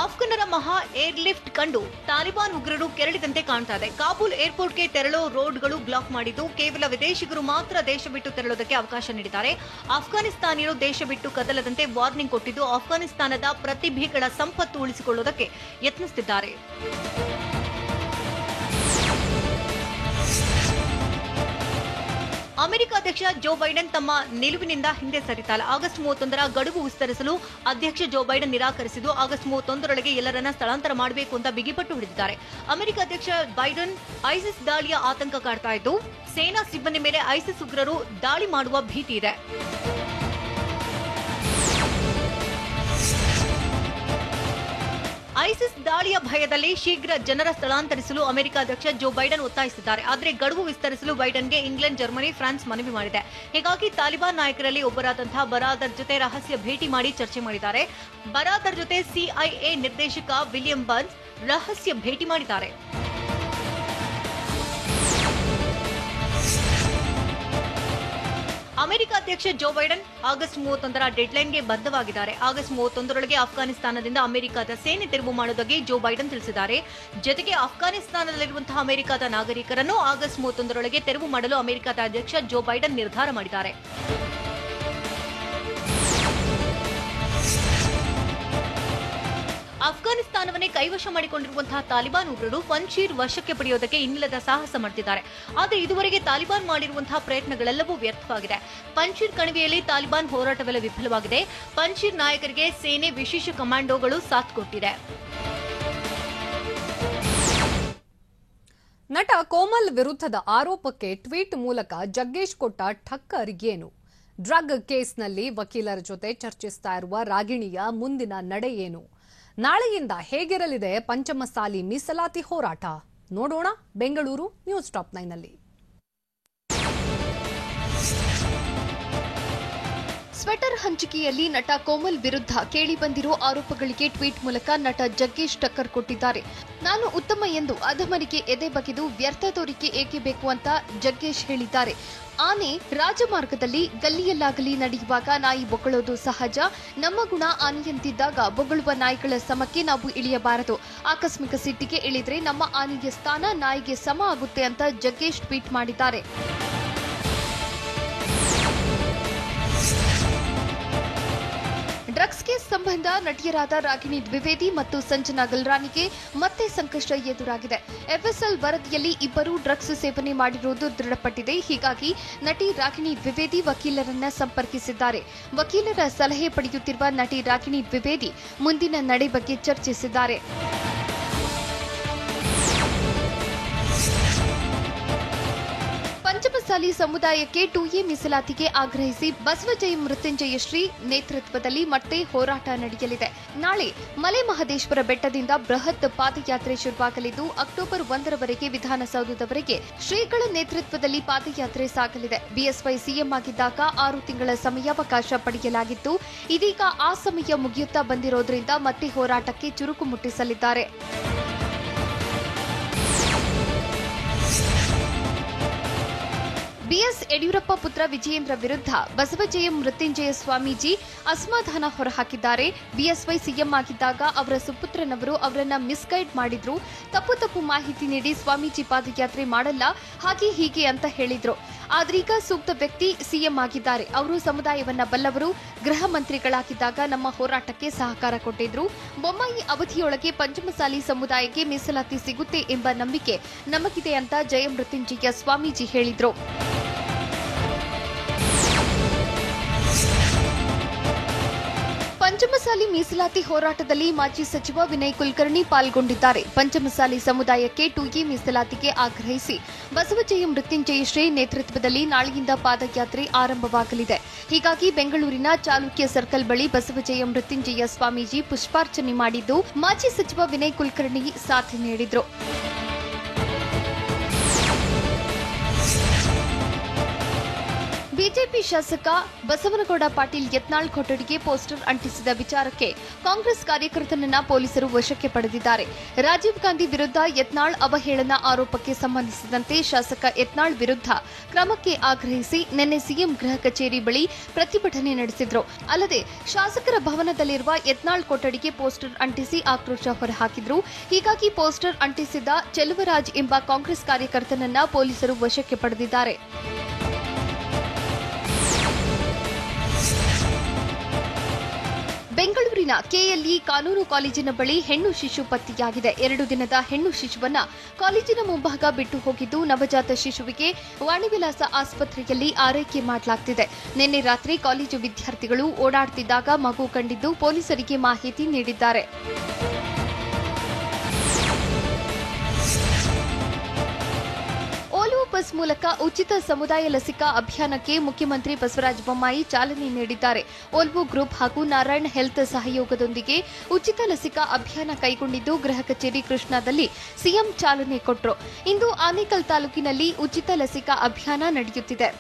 S3: ಅಫ್ಘಾನರ ಮಹಾ ಏರ್ ಲಿಫ್ಟ್ ಕಂಡು ತಾಲಿಬಾನ್ ಉಗ್ರರು ಕೆರಳಿದಂತೆ ಕಾಣ್ತಾ ಇದೆ. ಕಾಬೂಲ್ ಏರ್ಪೋರ್ಟ್ಗೆ ತೆರಳೋ ರೋಡ್ಗಳು ಬ್ಲಾಕ್ ಮಾಡಿದ್ದು ಕೇವಲ ವಿದೇಶಿಗರು ಮಾತ್ರ ದೇಶ ಬಿಟ್ಟು ತೆರಳೋದಕ್ಕೆ ಅವಕಾಶ ನೀಡಿದ್ದಾರೆ. ಅಫ್ಘಾನಿಸ್ತಾನಿಯರು ದೇಶ ಬಿಟ್ಟು ಕದಲದಂತೆ ವಾರ್ನಿಂಗ್ ಕೊಟ್ಟಿದ್ದು ಅಫ್ಘಾನಿಸ್ತಾನದ ಪ್ರತಿಭೆಗಳ ಸಂಪತ್ತು ಉಳಿಸಿಕೊಳ್ಳುವುದಕ್ಕೆ ಯತ್ನಿಸುತ್ತಿದ್ದಾರೆ. ಅಮೆರಿಕ ಅಧ್ಯಕ್ಷ ಜೋ ಬೈಡನ್ ತಮ್ಮ ನಿಲುವಿನಿಂದ ಹಿಂದೆ ಸರಿತಲ್ಲ. ಆಗಸ್ಟ್ 31ರ ಗಡುವು ವಿಸ್ತರಿಸಲು ಅಧ್ಯಕ್ಷ ಜೋ ಬೈಡನ್ ನಿರಾಕರಿಸಿದ್ದು ಆಗಸ್ಟ್ 31ರೊಳಗೆ ಎಲ್ಲರನ್ನ ಸ್ಥಳಾಂತರ ಮಾಡಬೇಕು ಅಂತ ಬಿಗಿಪಟ್ಟು ಹಿಡಿದಿದ್ದಾರೆ. ಅಮೆರಿಕ ಅಧ್ಯಕ್ಷ ಬೈಡನ್ ಐಸಿಸ್ ದಾಳಿಯ ಆತಂಕ ಕಾಡ್ತಾ ಇದ್ದು ಸೇನಾ ಸಿಬ್ಬಂದಿ ಮೇಲೆ ಐಸಿಸ್ ಉಗ್ರರು ದಾಳಿ ಮಾಡುವ ಭೀತಿ ಇದೆ. ಐಸಿಸ್ ದಾಳಿಯ ಭಯದಲ್ಲಿ ಶೀಘ್ರ ಜನರ ಸ್ಥಳಾಂತರಿಸಲು ಅಮೆರಿಕ ಅಧ್ಯಕ್ಷ ಜೋ ಬೈಡನ್ ಒತ್ತಾಯಿಸಿದ್ದಾರೆ. ಆದರೆ ಗಡುವು ವಿಸ್ತರಿಸಲು ಬೈಡನ್ಗೆ ಇಂಗ್ಲೆಂಡ್, ಜರ್ಮನಿ, ಫ್ರಾನ್ಸ್ ಮನವಿ ಮಾಡಿದೆ. ಹೀಗಾಗಿ ತಾಲಿಬಾನ್ ನಾಯಕರಲ್ಲಿ ಒಬ್ಬರಾದಂತಹ ಬರಾದರ್ ಜೊತೆ ರಹಸ್ಯ ಭೇಟಿ ಮಾಡಿ ಚರ್ಚೆ ಮಾಡಿದ್ದಾರೆ. ಬರಾದರ್ ಜೊತೆ ಸಿಐಎ ನಿರ್ದೇಶಕ ವಿಲಿಯಂ ಬರ್ನ್ಸ್ ರಹಸ್ಯ ಭೇಟಿ ಮಾಡಿದ್ದಾರೆ. ಅಮೆರಿಕ ಅಧ್ಯಕ್ಷ ಜೋ ಬೈಡನ್ ಆಗಸ್ಟ್ 31ರ ಡೆಡ್ಲೈನ್ಗೆ ಬದ್ಧವಾಗಿದ್ದಾರೆ. ಆಗಸ್ಟ್ 31ರೊಳಗೆ ಅಫ್ಘಾನಿಸ್ತಾನದಿಂದ ಅಮೆರಿಕದ ಸೇನೆ ತೆರವು ಮಾಡುವುದಾಗಿ ಜೋ ಬೈಡನ್ ತಿಳಿಸಿದ್ದಾರೆ. ಜೊತೆಗೆ ಅಫ್ಘಾನಿಸ್ತಾನದಲ್ಲಿರುವಂತಹ ಅಮೆರಿಕದ ನಾಗರಿಕರನ್ನು ಆಗಸ್ಟ್ 31ರೊಳಗೆ ತೆರವು ಮಾಡಲು ಅಮೆರಿಕದ ಅಧ್ಯಕ್ಷ ಜೋ ಬೈಡನ್ ನಿರ್ಧಾರ ಮಾಡಿದ್ದಾರೆ. ಅಫ್ಘಾನಿಸ್ತಾನವನ್ನೇ ಕೈವಶ ಮಾಡಿಕೊಂಡಿರುವಂತಹ ತಾಲಿಬಾನ್ ಉಗ್ರರು ಪಂಜೀರ್ ವಶಕ್ಕೆ ಪಡೆಯುವುದಕ್ಕೆ ಇನ್ನಿಲ್ಲದ ಸಾಹಸ ಮಾಡುತ್ತಿದ್ದಾರೆ. ಆದರೆ ಇದುವರೆಗೆ ತಾಲಿಬಾನ್ ಮಾಡಿರುವಂತಹ ಪ್ರಯತ್ನಗಳೆಲ್ಲವೂ ವ್ಯರ್ಥವಾಗಿದೆ. ಪಂಜೀರ್ ಕಣಿವೆಯಲ್ಲಿ ತಾಲಿಬಾನ್ ಹೋರಾಟವೆಲ್ಲ ವಿಫಲವಾಗಿದೆ. ಪಂಜೀರ್ ನಾಯಕರಿಗೆ ಸೇನೆ ವಿಶೇಷ ಕಮಾಂಡೋಗಳು ಸಾಥ್ ಕೊಟ್ಟಿದೆ.
S1: ನಟ ಕೋಮಲ್ ವಿರುದ್ಧದ ಆರೋಪಕ್ಕೆ ಟ್ವೀಟ್ ಮೂಲಕ ಜಗ್ಗೇಶ್ ಕೊಟ್ಟ ಠಕ್ಕರ್ ಏನು? ಡ್ರಗ್ ಕೇಸ್ನಲ್ಲಿ ವಕೀಲರ ಜೊತೆ ಚರ್ಚಿಸ್ತಾ ಇರುವ ರಾಗಿಣಿಯ ಮುಂದಿನ ನಡೆ ಏನು? ನಾಳೆಯಿಂದ ಹೇಗಿರಲಿದೆ ಪಂಚಮಸಾಲಿ ಮೀಸಲಾತಿ ಹೋರಾಟ? ನೋಡೋಣ ಬೆಂಗಳೂರು ನ್ಯೂಸ್ ಟಾಪ್ 9ನಲ್ಲಿ.
S2: ಸ್ವೆಟರ್ ಹಂಚಿಕೆಯಲ್ಲಿ ನಟ ಕೋಮಲ್ ವಿರುದ್ಧ ಕೇಳಿಬಂದಿರೋ ಆರೋಪಗಳಿಗೆ ಟ್ವೀಟ್ ಮೂಲಕ ನಟ ಜಗ್ಗೇಶ್ ಟಕ್ಕರ್ ಕೊಟ್ಟಿದ್ದಾರೆ. ನಾನು ಉತ್ತಮ ಎಂದು ಅಧಮರಿಗೆ ಎದೆ ಬಗೆದು ವ್ಯರ್ಥ ತೋರಿಕೆ ಏಕೆ ಬೇಕು ಅಂತ ಜಗ್ಗೇಶ್ ಹೇಳಿದ್ದಾರೆ. ಆನೆ ರಾಜಮಾರ್ಗದಲ್ಲಿ ಗಲ್ಲಿಯಲ್ಲಾಗಲಿ ನಡೆಯುವಾಗ ನಾಯಿ ಬೊಗಳೋದು ಸಹಜ. ನಮ್ಮ ಗುಣ ಆನೆಯಂತಿದ್ದಾಗ ಬೊಗಳುವ ನಾಯಿಗಳ ಸಮಕ್ಕೆ ನಾವು ಇಳಿಯಬಾರದು. ಆಕಸ್ಮಿಕ ಸಿಟ್ಟಿಗೆ ಇಳಿದ್ರೆ ನಮ್ಮ ಆನೆಯ ಸ್ಥಾನ ನಾಯಿಗೆ ಸಮ ಆಗುತ್ತೆ ಅಂತ ಜಗ್ಗೇಶ್ ಟ್ವೀಟ್ ಮಾಡಿದ್ದಾರೆ. ಡ್ರಗ್ಸ್ ಕೇಸ್ ಸಂಬಂಧ ನಟಿಯರಾದ ರಾಗಿಣಿ ದ್ವಿವೇದಿ ಮತ್ತು ಸಂಜನಾ ಗಲ್ರಾನಿಗೆ ಮತ್ತೆ ಸಂಕಷ್ಟ ಎದುರಾಗಿದೆ. ಎಫ್ಎಸ್ಎಲ್ ವರದಿಯಲ್ಲಿ ಇಬ್ಬರು ಡ್ರಗ್ಸ್ ಸೇವನೆ ಮಾಡಿರುವುದು ದೃಢಪಟ್ಟಿದೆ. ಹೀಗಾಗಿ ನಟಿ ರಾಗಿಣಿ ದ್ವಿವೇದಿ ವಕೀಲರನ್ನ ಸಂಪರ್ಕಿಸಿದ್ದಾರೆ. ವಕೀಲರ ಸಲಹೆ ಪಡೆಯುತ್ತಿರುವ ನಟಿ ರಾಗಿಣಿ ದ್ವಿವೇದಿ ಮುಂದಿನ ನಡೆ ಬಗ್ಗೆ ಚರ್ಚಿಸಿದ್ದಾರೆ. ಪಂಚಮಸಾಲಿ ಸಮುದಾಯಕ್ಕೆ 2A ಮೀಸಲಾತಿಗೆ ಆಗ್ರಹಿಸಿ ಬಸವಜಯ ಮೃತ್ಯುಂಜಯ ಶ್ರೀ ನೇತೃತ್ವದಲ್ಲಿ ಮತ್ತೆ ಹೋರಾಟ ನಡೆಯಲಿದೆ. ನಾಳೆ ಮಲೆ ಮಹದೇಶ್ವರ ಬೆಟ್ಟದಿಂದ ಬೃಹತ್ ಪಾದಯಾತ್ರೆ ಶುರುವಾಗಲಿದ್ದು ಅಕ್ಟೋಬರ್ 1ರವರೆಗೆ ವಿಧಾನಸೌಧದವರೆಗೆ ಶ್ರೀಗಳ ನೇತೃತ್ವದಲ್ಲಿ ಪಾದಯಾತ್ರೆ ಸಾಗಲಿದೆ. ಬಿಎಸ್ವೈ ಸಿಎಂ ಆಗಿದ್ದಾಗ 6 ತಿಂಗಳ ಸಮಯಾವಕಾಶ ಪಡೆಯಲಾಗಿತ್ತು. ಇದೀಗ ಆ ಸಮಯ ಮುಗಿಯುತ್ತಾ ಬಂದಿರೋದ್ರಿಂದ ಮತ್ತೆ ಹೋರಾಟಕ್ಕೆ ಚುರುಕು ಮುಟ್ಟಿಸಲಿದ್ದಾರೆ. ಬಿಎಸ್ ಯಡಿಯೂರಪ್ಪ ಪುತ್ರ ವಿಜಯೇಂದ್ರ ವಿರುದ್ಧ ಬಸವಜಯ ಮೃತ್ಯುಂಜಯ ಸ್ವಾಮೀಜಿ ಅಸಮಾಧಾನ ಹೊರಹಾಕಿದ್ದಾರೆ. ಬಿಎಸ್ವೈ ಸಿಎಂ ಆಗಿದ್ದಾಗ ಅವರ ಸುಪುತ್ರನವರು ಅವರನ್ನ ಮಿಸ್ಗೈಡ್ ಮಾಡಿದ್ರು. ತಪ್ಪು ಮಾಹಿತಿ ನೀಡಿ ಸ್ವಾಮೀಜಿ ಪಾದಯಾತ್ರೆ ಮಾಡಲ್ಲ ಹಾಗೆ ಹೀಗೆ ಅಂತ ಹೇಳಿದ್ರು. ಆದ್ರೀಗ ಸೂಕ್ತ ವ್ಯಕ್ತಿ ಸಿಎಂ ಆಗಿದ್ದಾರೆ. ಅವರು ಸಮುದಾಯವನ್ನ ಬಲ್ಲವರು. ಗೃಹ ಮಂತ್ರಿಗಳಾಗಿದ್ದಾಗ ನಮ್ಮ ಹೋರಾಟಕ್ಕೆ ಸಹಕಾರ ಕೊಟ್ಟಿದ್ರು. ಬೊಮ್ಮಾಯಿ ಅವಧಿಯೊಳಗೆ ಪಂಚಮಸಾಲಿ ಸಮುದಾಯಕ್ಕೆ ಮೀಸಲಾತಿ ಸಿಗುತ್ತೆ ಎಂಬ ನಂಬಿಕೆ ನಮಗಿದೆ ಅಂತ ಜಯ ಮೃತ್ಯುಂಜಯ ಸ್ವಾಮೀಜಿ ಹೇಳಿದ್ರು. ಪಂಚಮಸಾಲಿ ಮೀಸಲಾತಿ ಹೋರಾಟದಲ್ಲಿ ಮಾಜಿ ಸಚಿವ ವಿನಯ್ ಕುಲಕರ್ಣಿ ಪಾಲ್ಗೊಂಡಿದ್ದಾರೆ. ಪಂಚಮಸಾಲಿ ಸಮುದಾಯಕ್ಕೆ 2A ಮೀಸಲಾತಿಗೆ ಆಗ್ರಹಿಸಿ ಬಸವಜಯ ಮೃತ್ಯುಂಜಯ ಶ್ರೀ ನೇತೃತ್ವದಲ್ಲಿ ನಾಳೆಯಿಂದ ಪಾದಯಾತ್ರೆ ಆರಂಭವಾಗಲಿದೆ. ಹೀಗಾಗಿ ಬೆಂಗಳೂರಿನ ಚಾಲುಕ್ಯ ಸರ್ಕಲ್ ಬಳಿ ಬಸವಜಯ ಮೃತ್ಯುಂಜಯ ಸ್ವಾಮೀಜಿ ಪುಷ್ಪಾರ್ಚನೆ ಮಾಡಿದ್ದು ಮಾಜಿ ಸಚಿವ ವಿನಯ್ ಕುಲಕರ್ಣಿ ಸಾಥ್ ನೀಡಿದ್ರು. ಬಿಜೆಪಿ ಶಾಸಕ ಬಸವನಗೌಡ ಪಾಟೀಲ್ ಯತ್ನಾಳ್ ಕೊಠಡಿಗೆ ಪೋಸ್ಟರ್ ಅಂಟಿಸಿದ ವಿಚಾರಕ್ಕೆ ಕಾಂಗ್ರೆಸ್ ಕಾರ್ಯಕರ್ತನನ್ನ ಪೊಲೀಸರು ವಶಕ್ಕೆ ಪಡೆದಿದ್ದಾರೆ. ರಾಜೀವ್ ಗಾಂಧಿ ವಿರುದ್ಧ ಯತ್ನಾಳ್ ಅವಹೇಳನ ಆರೋಪಕ್ಕೆ ಸಂಬಂಧಿಸಿದಂತೆ ಶಾಸಕ ಯತ್ನಾಳ್ ವಿರುದ್ಧ ಕ್ರಮಕ್ಕೆ ಆಗ್ರಹಿಸಿ ನಿನ್ನೆ ಸಿಎಂ ಗೃಹ ಕಚೇರಿ ಬಳಿ ಪ್ರತಿಭಟನೆ ನಡೆಸಿದ್ರು. ಅಲ್ಲದೆ ಶಾಸಕರ ಭವನದಲ್ಲಿರುವ ಯತ್ನಾಳ್ ಕೊಠಡಿಗೆ ಪೋಸ್ಟರ್ ಅಂಟಿಸಿ ಆಕ್ರೋಶ ಹೊರಹಾಕಿದ್ರು. ಹೀಗಾಗಿ ಪೋಸ್ಟರ್ ಅಂಟಿಸಿದ ಚೆಲುವರಾಜ್ ಎಂಬ ಕಾಂಗ್ರೆಸ್ ಕಾರ್ಯಕರ್ತನನ್ನ ಪೊಲೀಸರು ವಶಕ್ಕೆ ಪಡೆದಿದ್ದಾರೆ. ಬೆಂಗಳೂರಿನ ಕೆಎಲ್ಇ ಕಾನೂನು ಕಾಲೇಜಿನ ಬಳಿ ಹೆಣ್ಣು ಶಿಶು ಪತ್ತೆಯಾಗಿದೆ. 2 ದಿನದ ಹೆಣ್ಣು ಶಿಶುವನ್ನ ಕಾಲೇಜಿನ ಮುಂಭಾಗ ಬಿಟ್ಟು ಹೋಗಿದ್ದು, ನವಜಾತ ಶಿಶುವಿಗೆ ವಾಣಿವಿಲಾಸ ಆಸ್ಪತ್ರೆಯಲ್ಲಿ ಆರೈಕೆ ಮಾಡಲಾಗುತ್ತಿದೆ. ನಿನ್ನೆ ರಾತ್ರಿ ಕಾಲೇಜು ವಿದ್ಯಾರ್ಥಿಗಳು ಓಡಾಡುತ್ತಿದ್ದಾಗ ಮಗು ಕಂಡಿದ್ದು ಪೊಲೀಸರಿಗೆ ಮಾಹಿತಿ ನೀಡಿದ್ದಾರೆ. ಓಲೋ ಬಸ್ ಮೂಲಕ ಉಚಿತ ಸಮುದಾಯ ಲಸಿಕಾ ಅಭಿಯಾನಕ್ಕೆ ಮುಖ್ಯಮಂತ್ರಿ ಬಸವರಾಜ ಬೊಮ್ಮಾಯಿ ಚಾಲನೆ ನೀಡಿದ್ದಾರೆ. ಓಲ್ವೋ ಗ್ರೂಪ್ ಹಾಗೂ ನಾರಾಯಣ್ ಹೆಲ್ತ್ ಸಹಯೋಗದೊಂದಿಗೆ ಉಚಿತ ಲಸಿಕಾ ಅಭಿಯಾನ ಕೈಗೊಂಡಿದ್ದು, ಗೃಹ ಕಚೇರಿ ಕೃಷ್ಣಾದಲ್ಲಿ ಸಿಎಂ ಚಾಲನೆ ಕೊಟ್ಟರು. ಇಂದು ಆನೇಕಲ್ ತಾಲೂಕಿನಲ್ಲಿ ಉಚಿತ ಲಸಿಕಾ ಅಭಿಯಾನ ನಡೆಯುತ್ತಿದೆ.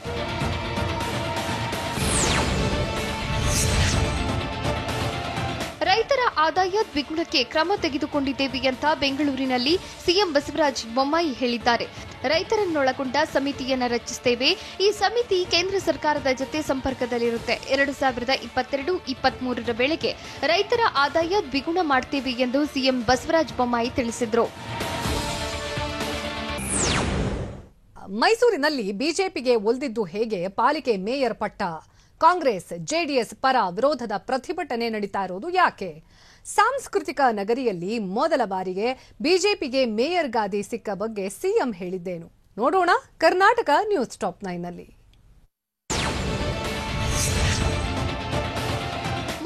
S2: ರೈತರ ಆದಾಯ ದ್ವಿಗುಣಕ್ಕೆ ಕ್ರಮ ತೆಗೆದುಕೊಂಡಿದ್ದೇವೆ ಅಂತ ಬೆಂಗಳೂರಿನಲ್ಲಿ ಸಿಎಂ ಬಸವರಾಜ ಬೊಮ್ಮಾಯಿ ಹೇಳಿದ್ದಾರೆ. ರೈತರನ್ನೊಳಗೊಂಡ ಸಮಿತಿಯನ್ನು ರಚಿಸುತ್ತೇವೆ. ಈ ಸಮಿತಿ ಕೇಂದ್ರ ಸರ್ಕಾರದ ಜೊತೆ ಸಂಪರ್ಕದಲ್ಲಿರುತ್ತೆ. 2022-23 ವೇಳೆಗೆ ರೈತರ ಆದಾಯ ದ್ವಿಗುಣ ಮಾಡುತ್ತೇವೆ ಎಂದು ಸಿಎಂ ಬಸವರಾಜ ಬೊಮ್ಮಾಯಿ ತಿಳಿಸಿದರು.
S1: ಮೈಸೂರಿನಲ್ಲಿ ಬಿಜೆಪಿಗೆ ಒಲ್ದಿದ್ದು ಹೇಗೆ? ಪಾಲಿಕೆ ಮೇಯರ್ ಪಟ್ಟ ಕಾಂಗ್ರೆಸ್ ಜೆಡಿಎಸ್ ಪರ ವಿರೋಧದ ಪ್ರತಿಭಟನೆ ನಡೀತಾ ಇರೋದು ಯಾಕೆ? ಸಾಂಸ್ಕೃತಿಕ ನಗರಿಯಲ್ಲಿ ಮೊದಲ ಬಾರಿಗೆ ಬಿಜೆಪಿಗೆ ಮೇಯರ್ ಗಾದಿ ಸಿಕ್ಕ ಬಗ್ಗೆ ಸಿಎಂ ಹೇಳಿದ್ದೇನು? ನೋಡೋಣ ಕರ್ನಾಟಕ ನ್ಯೂಸ್ ಟಾಪ್ 9 ನಲ್ಲಿ.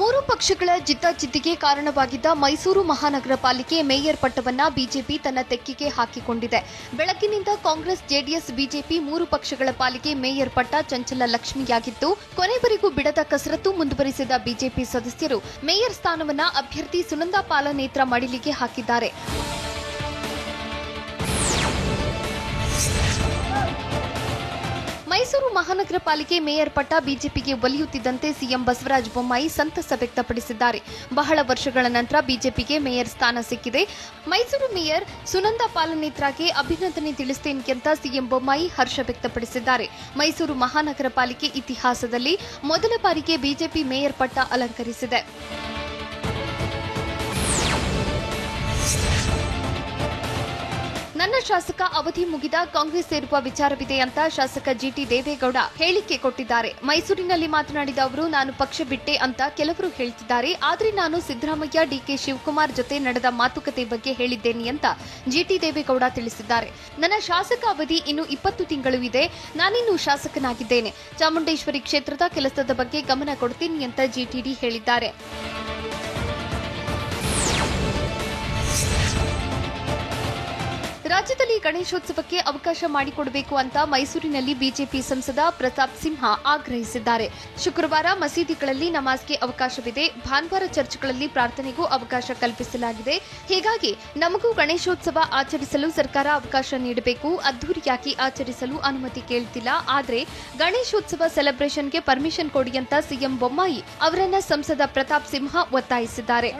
S2: 3 ಪಕ್ಷಗಳ ಜಿದ್ದಾಜಿದ್ದಿಗೆ ಕಾರಣವಾಗಿದ್ದ ಮೈಸೂರು ಮಹಾನಗರ ಪಾಲಿಕೆ ಮೇಯರ್ ಪಟ್ಟವನ್ನ ಬಿಜೆಪಿ ತನ್ನ ತೆಕ್ಕೆಗೆ ಹಾಕಿಕೊಂಡಿದೆ. ಬೆಳಗ್ಗಿನಿಂದ ಕಾಂಗ್ರೆಸ್, ಜೆಡಿಎಸ್, ಬಿಜೆಪಿ 3 ಪಕ್ಷಗಳ ಪಾಲಿಕೆ ಮೇಯರ್ ಪಟ್ಟ ಚಂಚಲ ಲಕ್ಷ್ಮಿಯಾಗಿತ್ತು. ಕೊನೆವರೆಗೂ ಬಿಡದ ಕಸರತ್ತು ಮುಂದುವರಿಸಿದ ಬಿಜೆಪಿ ಸದಸ್ಯರು ಮೇಯರ್ ಸ್ಥಾನವನ್ನ ಅಭ್ಯರ್ಥಿ ಸುನಂದಾ ಪಾಲನೇತ್ರ ಮಡಿಲಿಗೆ ಹಾಕಿದ್ದಾರೆ. ಮೈಸೂರು ಮಹಾನಗರ ಪಾಲಿಕೆ ಮೇಯರ್ ಪಟ್ಟ ಬಿಜೆಪಿಗೆ ಒಲಿಯುತ್ತಿದ್ದಂತೆ ಸಿಎಂ ಬಸವರಾಜ ಬೊಮ್ಮಾಯಿ ಸಂತಸ ವ್ಯಕ್ತಪಡಿಸಿದ್ದಾರೆ. ಬಹಳ ವರ್ಷಗಳ ನಂತರ ಬಿಜೆಪಿಗೆ ಮೇಯರ್ ಸ್ಥಾನ ಸಿಕ್ಕಿದೆ. ಮೈಸೂರು ಮೇಯರ್ ಸುನಂದಾ ಪಾಲನೇತ್ರಾಗೆ ಅಭಿನಂದನೆ ತಿಳಿಸುತ್ತೇನೆ ಅಂತ ಸಿಎಂ ಬೊಮ್ಮಾಯಿ ಹರ್ಷ ವ್ಯಕ್ತಪಡಿಸಿದ್ದಾರೆ. ಮೈಸೂರು ಮಹಾನಗರ ಪಾಲಿಕೆ ಇತಿಹಾಸದಲ್ಲಿ ಮೊದಲ ಬಾರಿಗೆ ಬಿಜೆಪಿ ಮೇಯರ್ ಪಟ್ಟ ಅಲಂಕರಿಸಿದೆ. ನನ್ನ ಶಾಸಕ ಅವಧಿ ಮುಗಿದ ಕಾಂಗ್ರೆಸ್ ಸೇರುವ ವಿಚಾರವಿದೆ ಅಂತ ಶಾಸಕ ಜಿಟಿ ದೇವೇಗೌಡ ಹೇಳಿಕೆ ಕೊಟ್ಟಿದ್ದಾರೆ. ಮೈಸೂರಿನಲ್ಲಿ ಮಾತನಾಡಿದ ಅವರು, ನಾನು ಪಕ್ಷ ಬಿಟ್ಟೆ ಅಂತ ಕೆಲವರು ಹೇಳ್ತಿದ್ದಾರೆ, ಆದರೆ ನಾನು ಸಿದ್ದರಾಮಯ್ಯ, ಡಿಕೆ ಶಿವಕುಮಾರ್ ಜೊತೆ ನಡೆದ ಮಾತುಕತೆ ಬಗ್ಗೆ ಹೇಳಿದ್ದೇನೆ ಅಂತ ಜಿಟಿ ದೇವೇಗೌಡ ತಿಳಿಸಿದ್ದಾರೆ. ನನ್ನ ಶಾಸಕ ಅವಧಿ ಇನ್ನು 20 ತಿಂಗಳು ಇದೆ. ನಾನಿನ್ನು ಶಾಸಕನಾಗಿದ್ದೇನೆ. ಚಾಮುಂಡೇಶ್ವರಿ ಕ್ಷೇತ್ರದ ಕೆಲಸದ ಬಗ್ಗೆ ಗಮನ ಕೊಡ್ತೀನಿ ಅಂತ ಜಿಟಿಡಿ ಹೇಳಿದ್ದಾರೆ. ರಾಜ್ಯದಲ್ಲಿ ಗಣೇಶೋತ್ಸವಕ್ಕೆ ಅವಕಾಶ ಮಾಡಿಕೊಡಬೇಕು ಅಂತ ಮೈಸೂರಿನಲ್ಲಿ ಬಿಜೆಪಿ ಸಂಸದ ಪ್ರತಾಪ್ ಸಿಂಹ ಆಗ್ರಹಿಸಿದ್ದಾರೆ. ಶುಕ್ರವಾರ ಮಸೀದಿಗಳಲ್ಲಿ ನಮಾಜ್ಗೆ ಅವಕಾಶವಿದೆ. ಭಾನುವಾರ ಚರ್ಚ್ಗಳಲ್ಲಿ ಪ್ರಾರ್ಥನೆಗೂ ಅವಕಾಶ ಕಲ್ಪಿಸಲಾಗಿದೆ. ಹೀಗಾಗಿ ನಮಗೂ ಗಣೇಶೋತ್ಸವ ಆಚರಿಸಲು ಸರ್ಕಾರ ಅವಕಾಶ ನೀಡಬೇಕು. ಅದ್ದೂರಿಯಾಗಿ ಆಚರಿಸಲು ಅನುಮತಿ ಕೇಳ್ತಿಲ್ಲ. ಆದರೆ ಗಣೇಶೋತ್ಸವ ಸೆಲೆಬ್ರೇಷನ್ಗೆ ಪರ್ಮಿಷನ್ ಕೊಡಿ ಅಂತ ಸಿಎಂ ಬೊಮ್ಮಾಯಿ ಅವರನ್ನ ಸಂಸದ ಪ್ರತಾಪ್ ಸಿಂಹ ಒತ್ತಾಯಿಸಿದ್ದಾರೆ.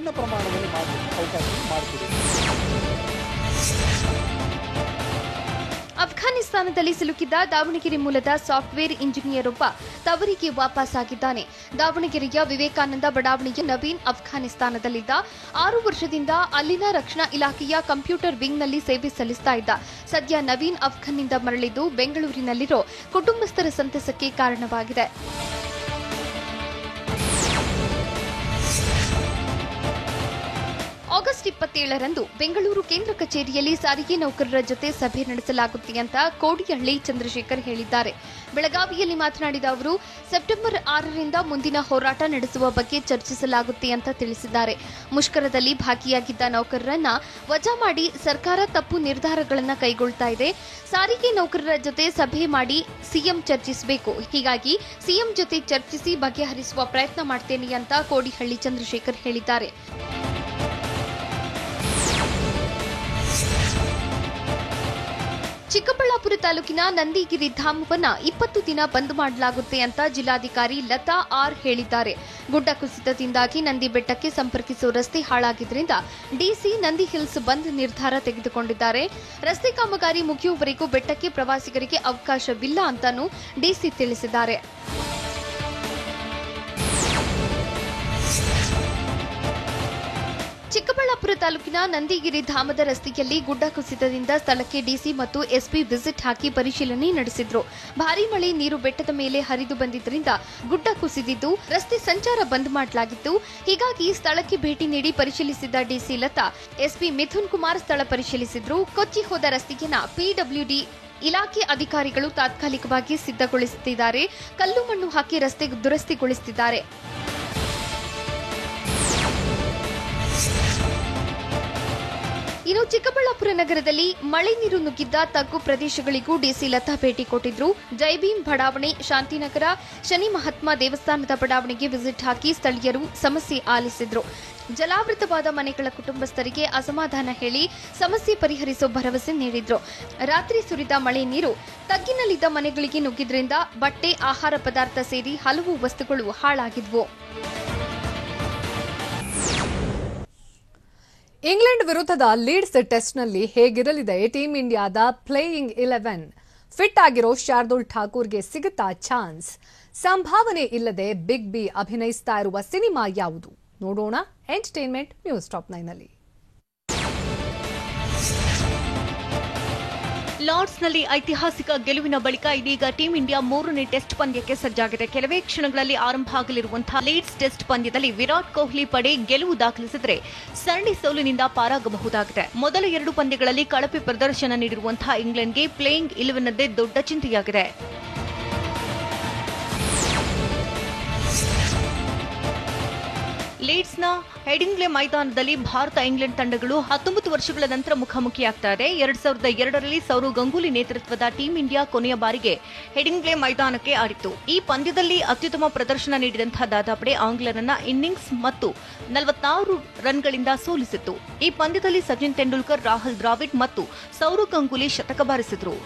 S2: ಅಫ್ಘಾನಿಸ್ತಾನದಲ್ಲಿ ಸಿಲುಕಿದ್ದ ದಾವಣಗೆರೆ ಮೂಲದ ಸಾಫ್ಟ್ವೇರ್ ಇಂಜಿನಿಯರ್ ಒಬ್ಬ ತವರಿಗೆ ವಾಪಸ್ಸಾಗಿದ್ದಾನೆ. ದಾವಣಗೆರೆಯ ವಿವೇಕಾನಂದ ಬಡಾವಣೆಯ ನವೀನ್ ಅಫ್ಘಾನಿಸ್ತಾನದಲ್ಲಿದ್ದ. 6 ವರ್ಷದಿಂದ ಅಲ್ಲಿನ ರಕ್ಷಣಾ ಇಲಾಖೆಯ ಕಂಪ್ಯೂಟರ್ ವಿಂಗ್ನಲ್ಲಿ ಸೇವೆ ಸಲ್ಲಿಸ್ತಾ ಇದ್ದ. ಸದ್ಯ ನವೀನ್ ಅಫ್ಘಾನ್ನಿಂದ ಮರಳಿದ್ದು ಬೆಂಗಳೂರಿನಲ್ಲಿರೋ ಕುಟುಂಬಸ್ಥರ ಸಂತಸಕ್ಕೆ ಕಾರಣವಾಗಿದೆ. ಆಗಸ್ಟ್ 27ರಂದು ಬೆಂಗಳೂರು ಕೇಂದ್ರ ಕಚೇರಿಯಲ್ಲಿ ಸಾರಿಗೆ ನೌಕರರ ಜೊತೆ ಸಭೆ ನಡೆಸಲಾಗುತ್ತೆ ಅಂತ ಕೋಡಿಹಳ್ಳಿ ಚಂದ್ರಶೇಖರ್ ಹೇಳಿದ್ದಾರೆ. ಬೆಳಗಾವಿಯಲ್ಲಿ ಮಾತನಾಡಿದ ಅವರು, ಸೆಪ್ಟೆಂಬರ್ 6ರಿಂದ ಮುಂದಿನ ಹೋರಾಟ ನಡೆಸುವ ಬಗ್ಗೆ ಚರ್ಚಿಸಲಾಗುತ್ತೆ ಅಂತ ತಿಳಿಸಿದ್ದಾರೆ. ಮುಷ್ಕರದಲ್ಲಿ ಭಾಗಿಯಾಗಿದ್ದ ನೌಕರರನ್ನ ವಜಾ ಮಾಡಿ ಸರ್ಕಾರ ತಪ್ಪು ನಿರ್ಧಾರಗಳನ್ನು ಕೈಗೊಳ್ತಾ ಇದೆ. ಸಾರಿಗೆ ನೌಕರರ ಜೊತೆ ಸಭೆ ಮಾಡಿ ಸಿಎಂ ಚರ್ಚಿಸಬೇಕು. ಹೀಗಾಗಿ ಸಿಎಂ ಜೊತೆ ಚರ್ಚಿಸಿ ಬಗೆಹರಿಸುವ ಪ್ರಯತ್ನ ಮಾಡ್ತೇನೆ ಅಂತ ಕೋಡಿಹಳ್ಳಿ ಚಂದ್ರಶೇಖರ್ ಹೇಳಿದ್ದಾರೆ. ಚಿಕ್ಕಬಳ್ಳಾಪುರ ತಾಲೂಕಿನ ನಂದಿಗಿರಿ ಧಾಮವನ್ನ 20 ದಿನ ಬಂದ್ ಮಾಡಲಾಗುತ್ತೆ ಅಂತ ಜಿಲ್ಲಾಧಿಕಾರಿ ಲತಾ ಆರ್ ಹೇಳಿದ್ದಾರೆ. ಗುಡ್ಡ ಕುಸಿತದಿಂದಾಗಿ ನಂದಿ ಬೆಟ್ಟಕ್ಕೆ ಸಂಪರ್ಕಿಸುವ ರಸ್ತೆ ಹಾಳಾಗಿದ್ದರಿಂದ ಡಿಸಿ ನಂದಿ ಹಿಲ್ಸ್ ಬಂದ್ ನಿರ್ಧಾರ ತೆಗೆದುಕೊಂಡಿದ್ದಾರೆ. ರಸ್ತೆ ಕಾಮಗಾರಿ ಮುಗಿಯುವವರೆಗೂ ಬೆಟ್ಟಕ್ಕೆ ಪ್ರವಾಸಿಗರಿಗೆ ಅವಕಾಶವಿಲ್ಲ ಅಂತಾನೂ ಡಿಸಿ ತಿಳಿಸಿದ್ದಾರೆ. ಚಿಕ್ಕಬಳ್ಳಾಪುರ ತಾಲೂಕಿನ ನಂದಿಗಿರಿ ಧಾಮದ ರಸ್ತೆಯಲ್ಲಿ ಗುಡ್ಡ ಕುಸಿತದಿಂದ ಸ್ಥಳಕ್ಕೆ ಡಿಸಿ ಮತ್ತು ಎಸ್ಪಿ ವಿಸಿಟ್ ಹಾಕಿ ಪರಿಶೀಲನೆ ನಡೆಸಿದ್ರು. ಭಾರೀ ಮಳೆ ನೀರು ಬೆಟ್ಟದ ಮೇಲೆ ಹರಿದು ಬಂದಿದ್ದರಿಂದ ಗುಡ್ಡ ಕುಸಿದಿದ್ದು ರಸ್ತೆ ಸಂಚಾರ ಬಂದ್ ಮಾಡಲಾಗಿತ್ತು. ಹೀಗಾಗಿ ಸ್ಥಳಕ್ಕೆ ಭೇಟಿ ನೀಡಿ ಪರಿಶೀಲಿಸಿದ ಡಿಸಿ ಲತಾ, ಎಸ್ಪಿ ಮಿಥುನ್ ಕುಮಾರ್ ಸ್ಥಳ ಪರಿಶೀಲಿಸಿದ್ರು. ಕೊಚ್ಚಿ ಹೋದ ರಸ್ತೆಯನ್ನ ಪಿಡಬ್ಲ್ಯೂಡಿ ಇಲಾಖೆ ಅಧಿಕಾರಿಗಳು ತಾತ್ಕಾಲಿಕವಾಗಿ ಸಿದ್ಧಗೊಳಿಸುತ್ತಿದ್ದಾರೆ. ಕಲ್ಲು ಮಣ್ಣು ಹಾಕಿ ರಸ್ತೆ ದುರಸ್ತಿಗೊಳಿಸುತ್ತಿದ್ದಾರೆ. ಇನ್ನು ಚಿಕ್ಕಬಳ್ಳಾಪುರ ನಗರದಲ್ಲಿ ಮಳೆ ನೀರು ನುಗ್ಗಿದ್ದ ತಗ್ಗು ಪ್ರದೇಶಗಳಿಗೂ ಡಿಸಿ ಲತಾ ಭೇಟಿ ಕೊಟ್ಟಿದ್ರು. ಜೈಭೀಮ್ ಬಡಾವಣೆ, ಶಾಂತಿನಗರ, ಶನಿ ಮಹಾತ್ಮ ದೇವಸ್ಥಾನದ ಬಡಾವಣೆಗೆ ವಿಸಿಟ್ ಹಾಕಿ ಸ್ಥಳೀಯರು ಸಮಸ್ಯೆ ಆಲಿಸಿದ್ರು. ಜಲಾವೃತವಾದ ಮನೆಗಳ ಕುಟುಂಬಸ್ಥರಿಗೆ ಅಸಮಾಧಾನ ಹೇಳಿ ಸಮಸ್ಯೆ ಪರಿಹರಿಸುವ ಭರವಸೆ ನೀಡಿದ್ರು. ರಾತ್ರಿ ಸುರಿದ ಮಳೆ ನೀರು ತಗ್ಗಿನಲ್ಲಿದ್ದ ಮನೆಗಳಿಗೆ ನುಗ್ಗಿದ್ರಿಂದ ಬಟ್ಟೆ, ಆಹಾರ ಪದಾರ್ಥ ಸೇರಿ ಹಲವು ವಸ್ತುಗಳು ಹಾಳಾಗಿದ್ವು.
S1: ಇಂಗ್ಲೆಂಡ್ ವಿರುದ್ಧದ ಲೀಡ್ಸ್ ಟೆಸ್ಟ್ನಲ್ಲಿ ಹೇಗಿರಲಿದೆ ಟೀಂ ಇಂಡಿಯಾದ ಪ್ಲೇಯಿಂಗ್ 11? ಫಿಟ್ ಆಗಿರೋ ಶಾರ್ದೂಲ್ ಠಾಕೂರ್ಗೆ ಸಿಗುತ್ತಾ ಚಾನ್ಸ್? ಸಂಭಾವನೆ ಇಲ್ಲದೆ ಬಿಗ್ ಬಿ ಅಭಿನಯಿಸ್ತಾ ಇರುವ ಸಿನಿಮಾ ಯಾವುದು? ನೋಡೋಣ ಎಂಟರ್ಟೈನ್ಮೆಂಟ್ ನ್ಯೂಸ್ ಟಾಪ್ 9 ನಲ್ಲಿ.
S3: ಲಾರ್ಡ್ಸ್ನಲ್ಲಿ ಐತಿಹಾಸಿಕ ಗೆಲುವಿನ ಬಳಿಕ ಇದೀಗ ಟೀಂ ಇಂಡಿಯಾ 3ನೇ ಟೆಸ್ಟ್ ಪಂದ್ಯಕ್ಕೆ ಸಜ್ಜಾಗಿದೆ. ಕೆಲವೇ ಕ್ಷಣಗಳಲ್ಲಿ ಆರಂಭ ಆಗಲಿರುವಂತಹ ಲೀಡ್ಸ್ ಟೆಸ್ಟ್ ಪಂದ್ಯದಲ್ಲಿ ವಿರಾಟ್ ಕೊಹ್ಲಿ ಪಡೆ ಗೆಲುವು ದಾಖಲಿಸಿದರೆ ಸರಣಿ ಸೋಲಿನಿಂದ ಪಾರಾಗಬಹುದಾಗಿದೆ. ಮೊದಲ 2 ಪಂದ್ಯಗಳಲ್ಲಿ ಕಳಪೆ ಪ್ರದರ್ಶನ ನೀಡಿರುವಂತಹ ಇಂಗ್ಲೆಂಡ್ಗೆ ಪ್ಲೇಯಿಂಗ್ 11 ದೊಡ್ಡ ಚಿಂತೆಯಾಗಿದೆ. ಲೀಡ್ಸ್ನ ಹೆಡಿಂಗ್ಲೆ ಮೈದಾನದಲ್ಲಿ ಭಾರತ ಇಂಗ್ಲೆಂಡ್ ತಂಡಗಳು 19 ವರ್ಷಗಳ ನಂತರ ಮುಖಾಮುಖಿಯಾಗ್ತಾ ಇದೆ. 2002ರಲ್ಲಿ ಸೌರವ್ ಗಂಗೂಲಿ ನೇತೃತ್ವದ ಟೀಂ ಇಂಡಿಯಾ ಕೊನೆಯ ಬಾರಿಗೆ ಹೆಡಿಂಗ್ಲೆ ಮೈದಾನಕ್ಕೆ ಆಡಿತ್ತು. ಈ ಪಂದ್ಯದಲ್ಲಿ ಅತ್ಯುತ್ತಮ ಪ್ರದರ್ಶನ ನೀಡಿದಂತಹ ದಾದಾಪಡೆ ಆಂಗ್ಲರನ್ನ ಇನ್ನಿಂಗ್ಸ್ ಮತ್ತು 46 ರನ್ಗಳಿಂದ ಸೋಲಿಸಿತ್ತು. ಈ ಪಂದ್ಯದಲ್ಲಿ ಸಚಿನ್ ತೆಂಡೂಲ್ಕರ್, ರಾಹುಲ್ ದ್ರಾವಿಡ್ ಮತ್ತು ಸೌರವ್ ಗಂಗೂಲಿ ಶತಕ ಬಾರಿಸಿದ್ರು.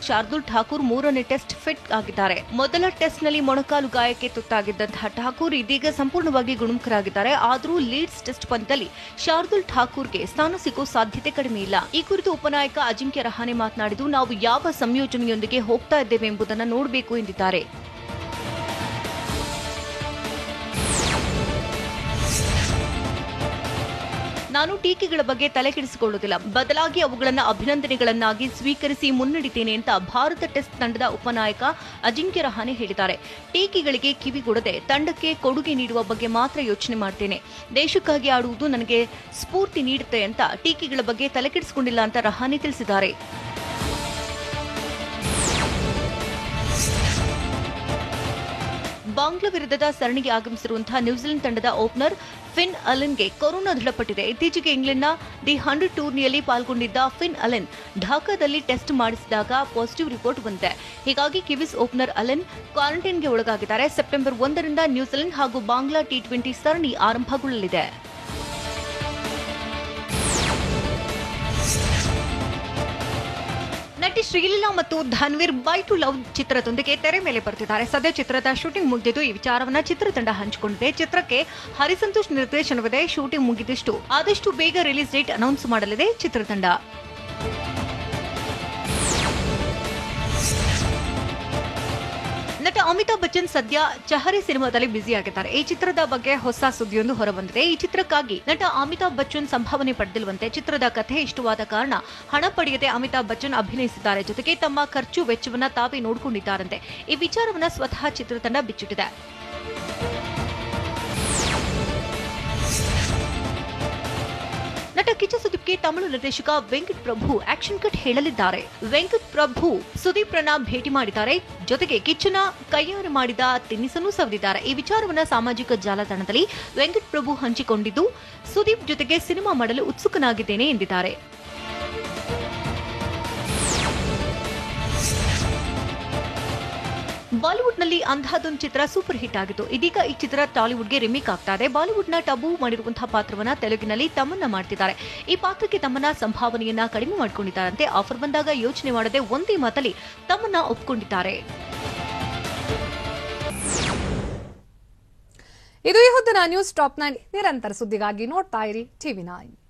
S3: ಶಾರ್ದೂಲ್ ಠಾಕೂರ್ 3ನೇ ಟೆಸ್ಟ್ ಫಿಟ್ ಆಗಿದ್ದಾರೆ. ಮೊದಲ ಟೆಸ್ಟ್ನಲ್ಲಿ ಮೊಣಕಾಲು ಗಾಯಕ್ಕೆ ತುತ್ತಾಗಿದ್ದಂತಹ ಠಾಕೂರ್ ಇದೀಗ ಸಂಪೂರ್ಣವಾಗಿ ಗುಣಮುಖರಾಗಿದ್ದಾರೆ. ಆದರೂ ಲೀಡ್ಸ್ ಟೆಸ್ಟ್ ಪಂದ್ಯದಲ್ಲಿ ಶಾರ್ದೂಲ್ ಠಾಕೂರ್ಗೆ ಸ್ಥಾನ ಸಿಗೋ ಸಾಧ್ಯತೆ ಕಡಿಮೆ ಇಲ್ಲ. ಈ ಕುರಿತು ಉಪನಾಯಕ ಅಜಿಂಕ್ಯ ರಹಾನೆ ಮಾತನಾಡಿದ್ದು, ನಾವು ಯಾವ ಸಂಯೋಜನೆಯೊಂದಿಗೆ ಹೋಗ್ತಾ ಇದ್ದೇವೆ ಎಂಬುದನ್ನು ನೋಡಬೇಕು ಎಂದಿದ್ದಾರೆ. ನಾನು ಟೀಕೆಗಳ ಬಗ್ಗೆ ತಲೆಕೆಡಿಸಿಕೊಳ್ಳುವುದಿಲ್ಲ, ಬದಲಾಗಿ ಅವುಗಳನ್ನು ಅಭಿನಂದನೆಗಳನ್ನಾಗಿ ಸ್ವೀಕರಿಸಿ ಮುನ್ನಡೆತೇನೆ ಅಂತ ಭಾರತ ಟೆಸ್ಟ್ ತಂಡದ ಉಪನಾಯಕ ಅಜಿಂಕ್ಯ ರಹಾನೆ ಹೇಳಿದ್ದಾರೆ. ಟೀಕೆಗಳಿಗೆ ಕಿವಿಗೊಡದೆ ತಂಡಕ್ಕೆ ಕೊಡುಗೆ ನೀಡುವ ಬಗ್ಗೆ ಮಾತ್ರ ಯೋಚನೆ ಮಾಡ್ತೇನೆ. ದೇಶಕ್ಕಾಗಿ ಆಡುವುದು ನನಗೆ ಸ್ಫೂರ್ತಿ ನೀಡುತ್ತೆ ಅಂತ ಟೀಕೆಗಳ ಬಗ್ಗೆ ತಲೆಕೆಡಿಸಿಕೊಂಡಿಲ್ಲ ಅಂತ ರಹಾನೆ ತಿಳಿಸಿದ್ದಾರೆ. ಬಾಂಗ್ಲಾ ವಿರುದ್ಧದ ಸರಣಿಗೆ ಆಗಮಿಸಿರುವಂತಹ ನ್ಯೂಜಿಲೆಂಡ್ ತಂಡದ ಓಪನರ್ ಫಿನ್ ಅಲೆನ್ಗೆ ಕೊರೋನಾ ದೃಢಪಟ್ಟಿದೆ. ಇತ್ತೀಚೆಗೆ ಇಂಗ್ಲೆಂಡ್ನ ದಿ 100 ಟೂರ್ನಿಯಲ್ಲಿ ಪಾಲ್ಗೊಂಡಿದ್ದ ಫಿನ್ ಅಲೆನ್ ಢಾಕಾದಲ್ಲಿ ಟೆಸ್ಟ್ ಮಾಡಿಸಿದಾಗ ಪಾಸಿಟಿವ್ ರಿಪೋರ್ಟ್ ಬಂದಿದೆ. ಹೀಗಾಗಿ ಕಿವೀಸ್ ಓಪನರ್ ಅಲೆನ್ ಕ್ವಾರಂಟೈನ್ಗೆ ಒಳಗಾಗಿದ್ದಾರೆ. ಸೆಪ್ಟೆಂಬರ್ 1ರಿಂದ ನ್ಯೂಜಿಲೆಂಡ್ ಹಾಗೂ ಬಾಂಗ್ಲಾ T20 ಸರಣಿ ಆರಂಭಗೊಳ್ಳಲಿದೆ. ನಟಿ ಶ್ರೀಲೀಲಾ ಮತ್ತು ಧನ್ವೀರ್ ಬೈ ಟು ಲವ್ ಚಿತ್ರದೊಂದಿಗೆ ತೆರೆ ಮೇಲೆ ಬರ್ತಿದ್ದಾರೆ. ಸದ್ಯ ಚಿತ್ರದ ಶೂಟಿಂಗ್ ಮುಗಿದಿದ್ದು ಈ ವಿಚಾರವನ್ನ ಚಿತ್ರತಂಡ ಹಂಚಿಕೊಂಡಿದೆ. ಚಿತ್ರಕ್ಕೆ ಹರಿಸಂತೋಷ್ ನಿರ್ದೇಶನವಿದೆ. ಶೂಟಿಂಗ್ ಮುಗಿದಿಷ್ಟು ಆದಷ್ಟು ಬೇಗ ರಿಲೀಸ್ ಡೇಟ್ ಅನೌನ್ಸ್ ಮಾಡಲಿದೆ ಚಿತ್ರತಂಡ. ನಟ ಅಮಿತಾಬ್ ಬಚ್ಚನ್ ಸದ್ಯ ಚಹರೆ ಸಿನಿಮಾದಲ್ಲಿ ಬ್ಯುಸಿಯಾಗಿದ್ದಾರೆ. ಈ ಚಿತ್ರದ ಬಗ್ಗೆ ಹೊಸ ಸುದ್ದಿಯೊಂದು ಹೊರಬಂದಿದೆ. ಈ ಚಿತ್ರಕ್ಕಾಗಿ ನಟ ಅಮಿತಾಬ್ ಬಚ್ಚನ್ ಸಂಭಾವನೆ ಪಡೆದಿರುವಂತೆ ಚಿತ್ರದ ಕಥೆ ಇಷ್ಟವಾದ ಕಾರಣ ಹಣ ಪಡೆಯದೆ ಅಮಿತಾಬ್ ಬಚ್ಚನ್ ಅಭಿನಯಿಸಿದ್ದಾರೆ. ಜೊತೆಗೆ ತಮ್ಮ ಖರ್ಚು ವೆಚ್ಚವನ್ನ ತಾವೇ ನೋಡಿಕೊಂಡಿದ್ದಾರಂತೆ. ಈ ವಿಚಾರವನ್ನ ಸ್ವತಃ ಚಿತ್ರತಂಡ ಬಿಚ್ಚಿಟ್ಟಿದೆ. ನಟ ಕಿಚ್ಚ ಸುದೀಪ್ಗೆ ತಮಿಳು ನಿರ್ದೇಶಕ ವೆಂಕಟ್ ಪ್ರಭು ಆಕ್ಷನ್ ಕಟ್ ಹೇಳಲಿದ್ದಾರೆ. ವೆಂಕಟ್ ಪ್ರಭು ಸುದೀಪ್ರನ್ನ ಭೇಟಿ ಮಾಡಿದ್ದಾರೆ. ಜೊತೆಗೆ ಕಿಚ್ಚನ ಕೈಯಾರೆ ಮಾಡಿದ ತಿನಿಸನ್ನು ಸವಿದಿದ್ದಾರೆ. ಈ ವಿಚಾರವನ್ನ ಸಾಮಾಜಿಕ ಜಾಲತಾಣದಲ್ಲಿ ವೆಂಕಟ್ ಪ್ರಭು ಹಂಚಿಕೊಂಡಿದ್ದು, ಸುದೀಪ್ ಜೊತೆಗೆ ಸಿನಿಮಾ ಮಾಡಲು ಉತ್ಸುಕನಾಗಿದ್ದೇನೆ ಎಂದಿದ್ದಾರೆ. ಬಾಲಿವುಡ್ನಲ್ಲಿ ಅಂಧಾಧುನ್ ಚಿತ್ರ ಸೂಪರ್ ಹಿಟ್ ಆಗಿತ್ತು. ಇದೀಗ ಈ ಚಿತ್ರ ಟಾಲಿವುಡ್ಗೆ ರಿಮೇಕ್ ಆಗ್ತಾ ಇದೆ. ಬಾಲಿವುಡ್ನ ಟಬು ಮಾಡಿರುವಂತಹ ಪಾತ್ರವನ್ನ ತೆಲುಗಿನಲ್ಲಿ ತಮನ್ನ ಮಾಡ್ತಿದ್ದಾರೆ. ಈ ಪಾತ್ರಕ್ಕೆ ತಮ್ಮನ್ನ ಸಂಭಾವನೆಯನ್ನ ಕಡಿಮೆ ಮಾಡಿಕೊಂಡಿದ್ದಾರಂತೆ. ಆಫರ್ ಬಂದಾಗ ಯೋಚನೆ ಮಾಡದೆ ಒಂದೇ ಮಾತಲ್ಲಿ ತಮ್ಮನ್ನ ಒಪ್ಪಿಕೊಂಡಿದ್ದಾರೆ.
S1: ಇದು ಈ ಹೊತ್ತಿನ ನ್ಯೂಸ್ ಟಾಪ್ 9. ನಿರಂತರ ಸುದ್ದಿಗಾಗಿ ನೋಡ್ತಾ ಇರಿ TV9.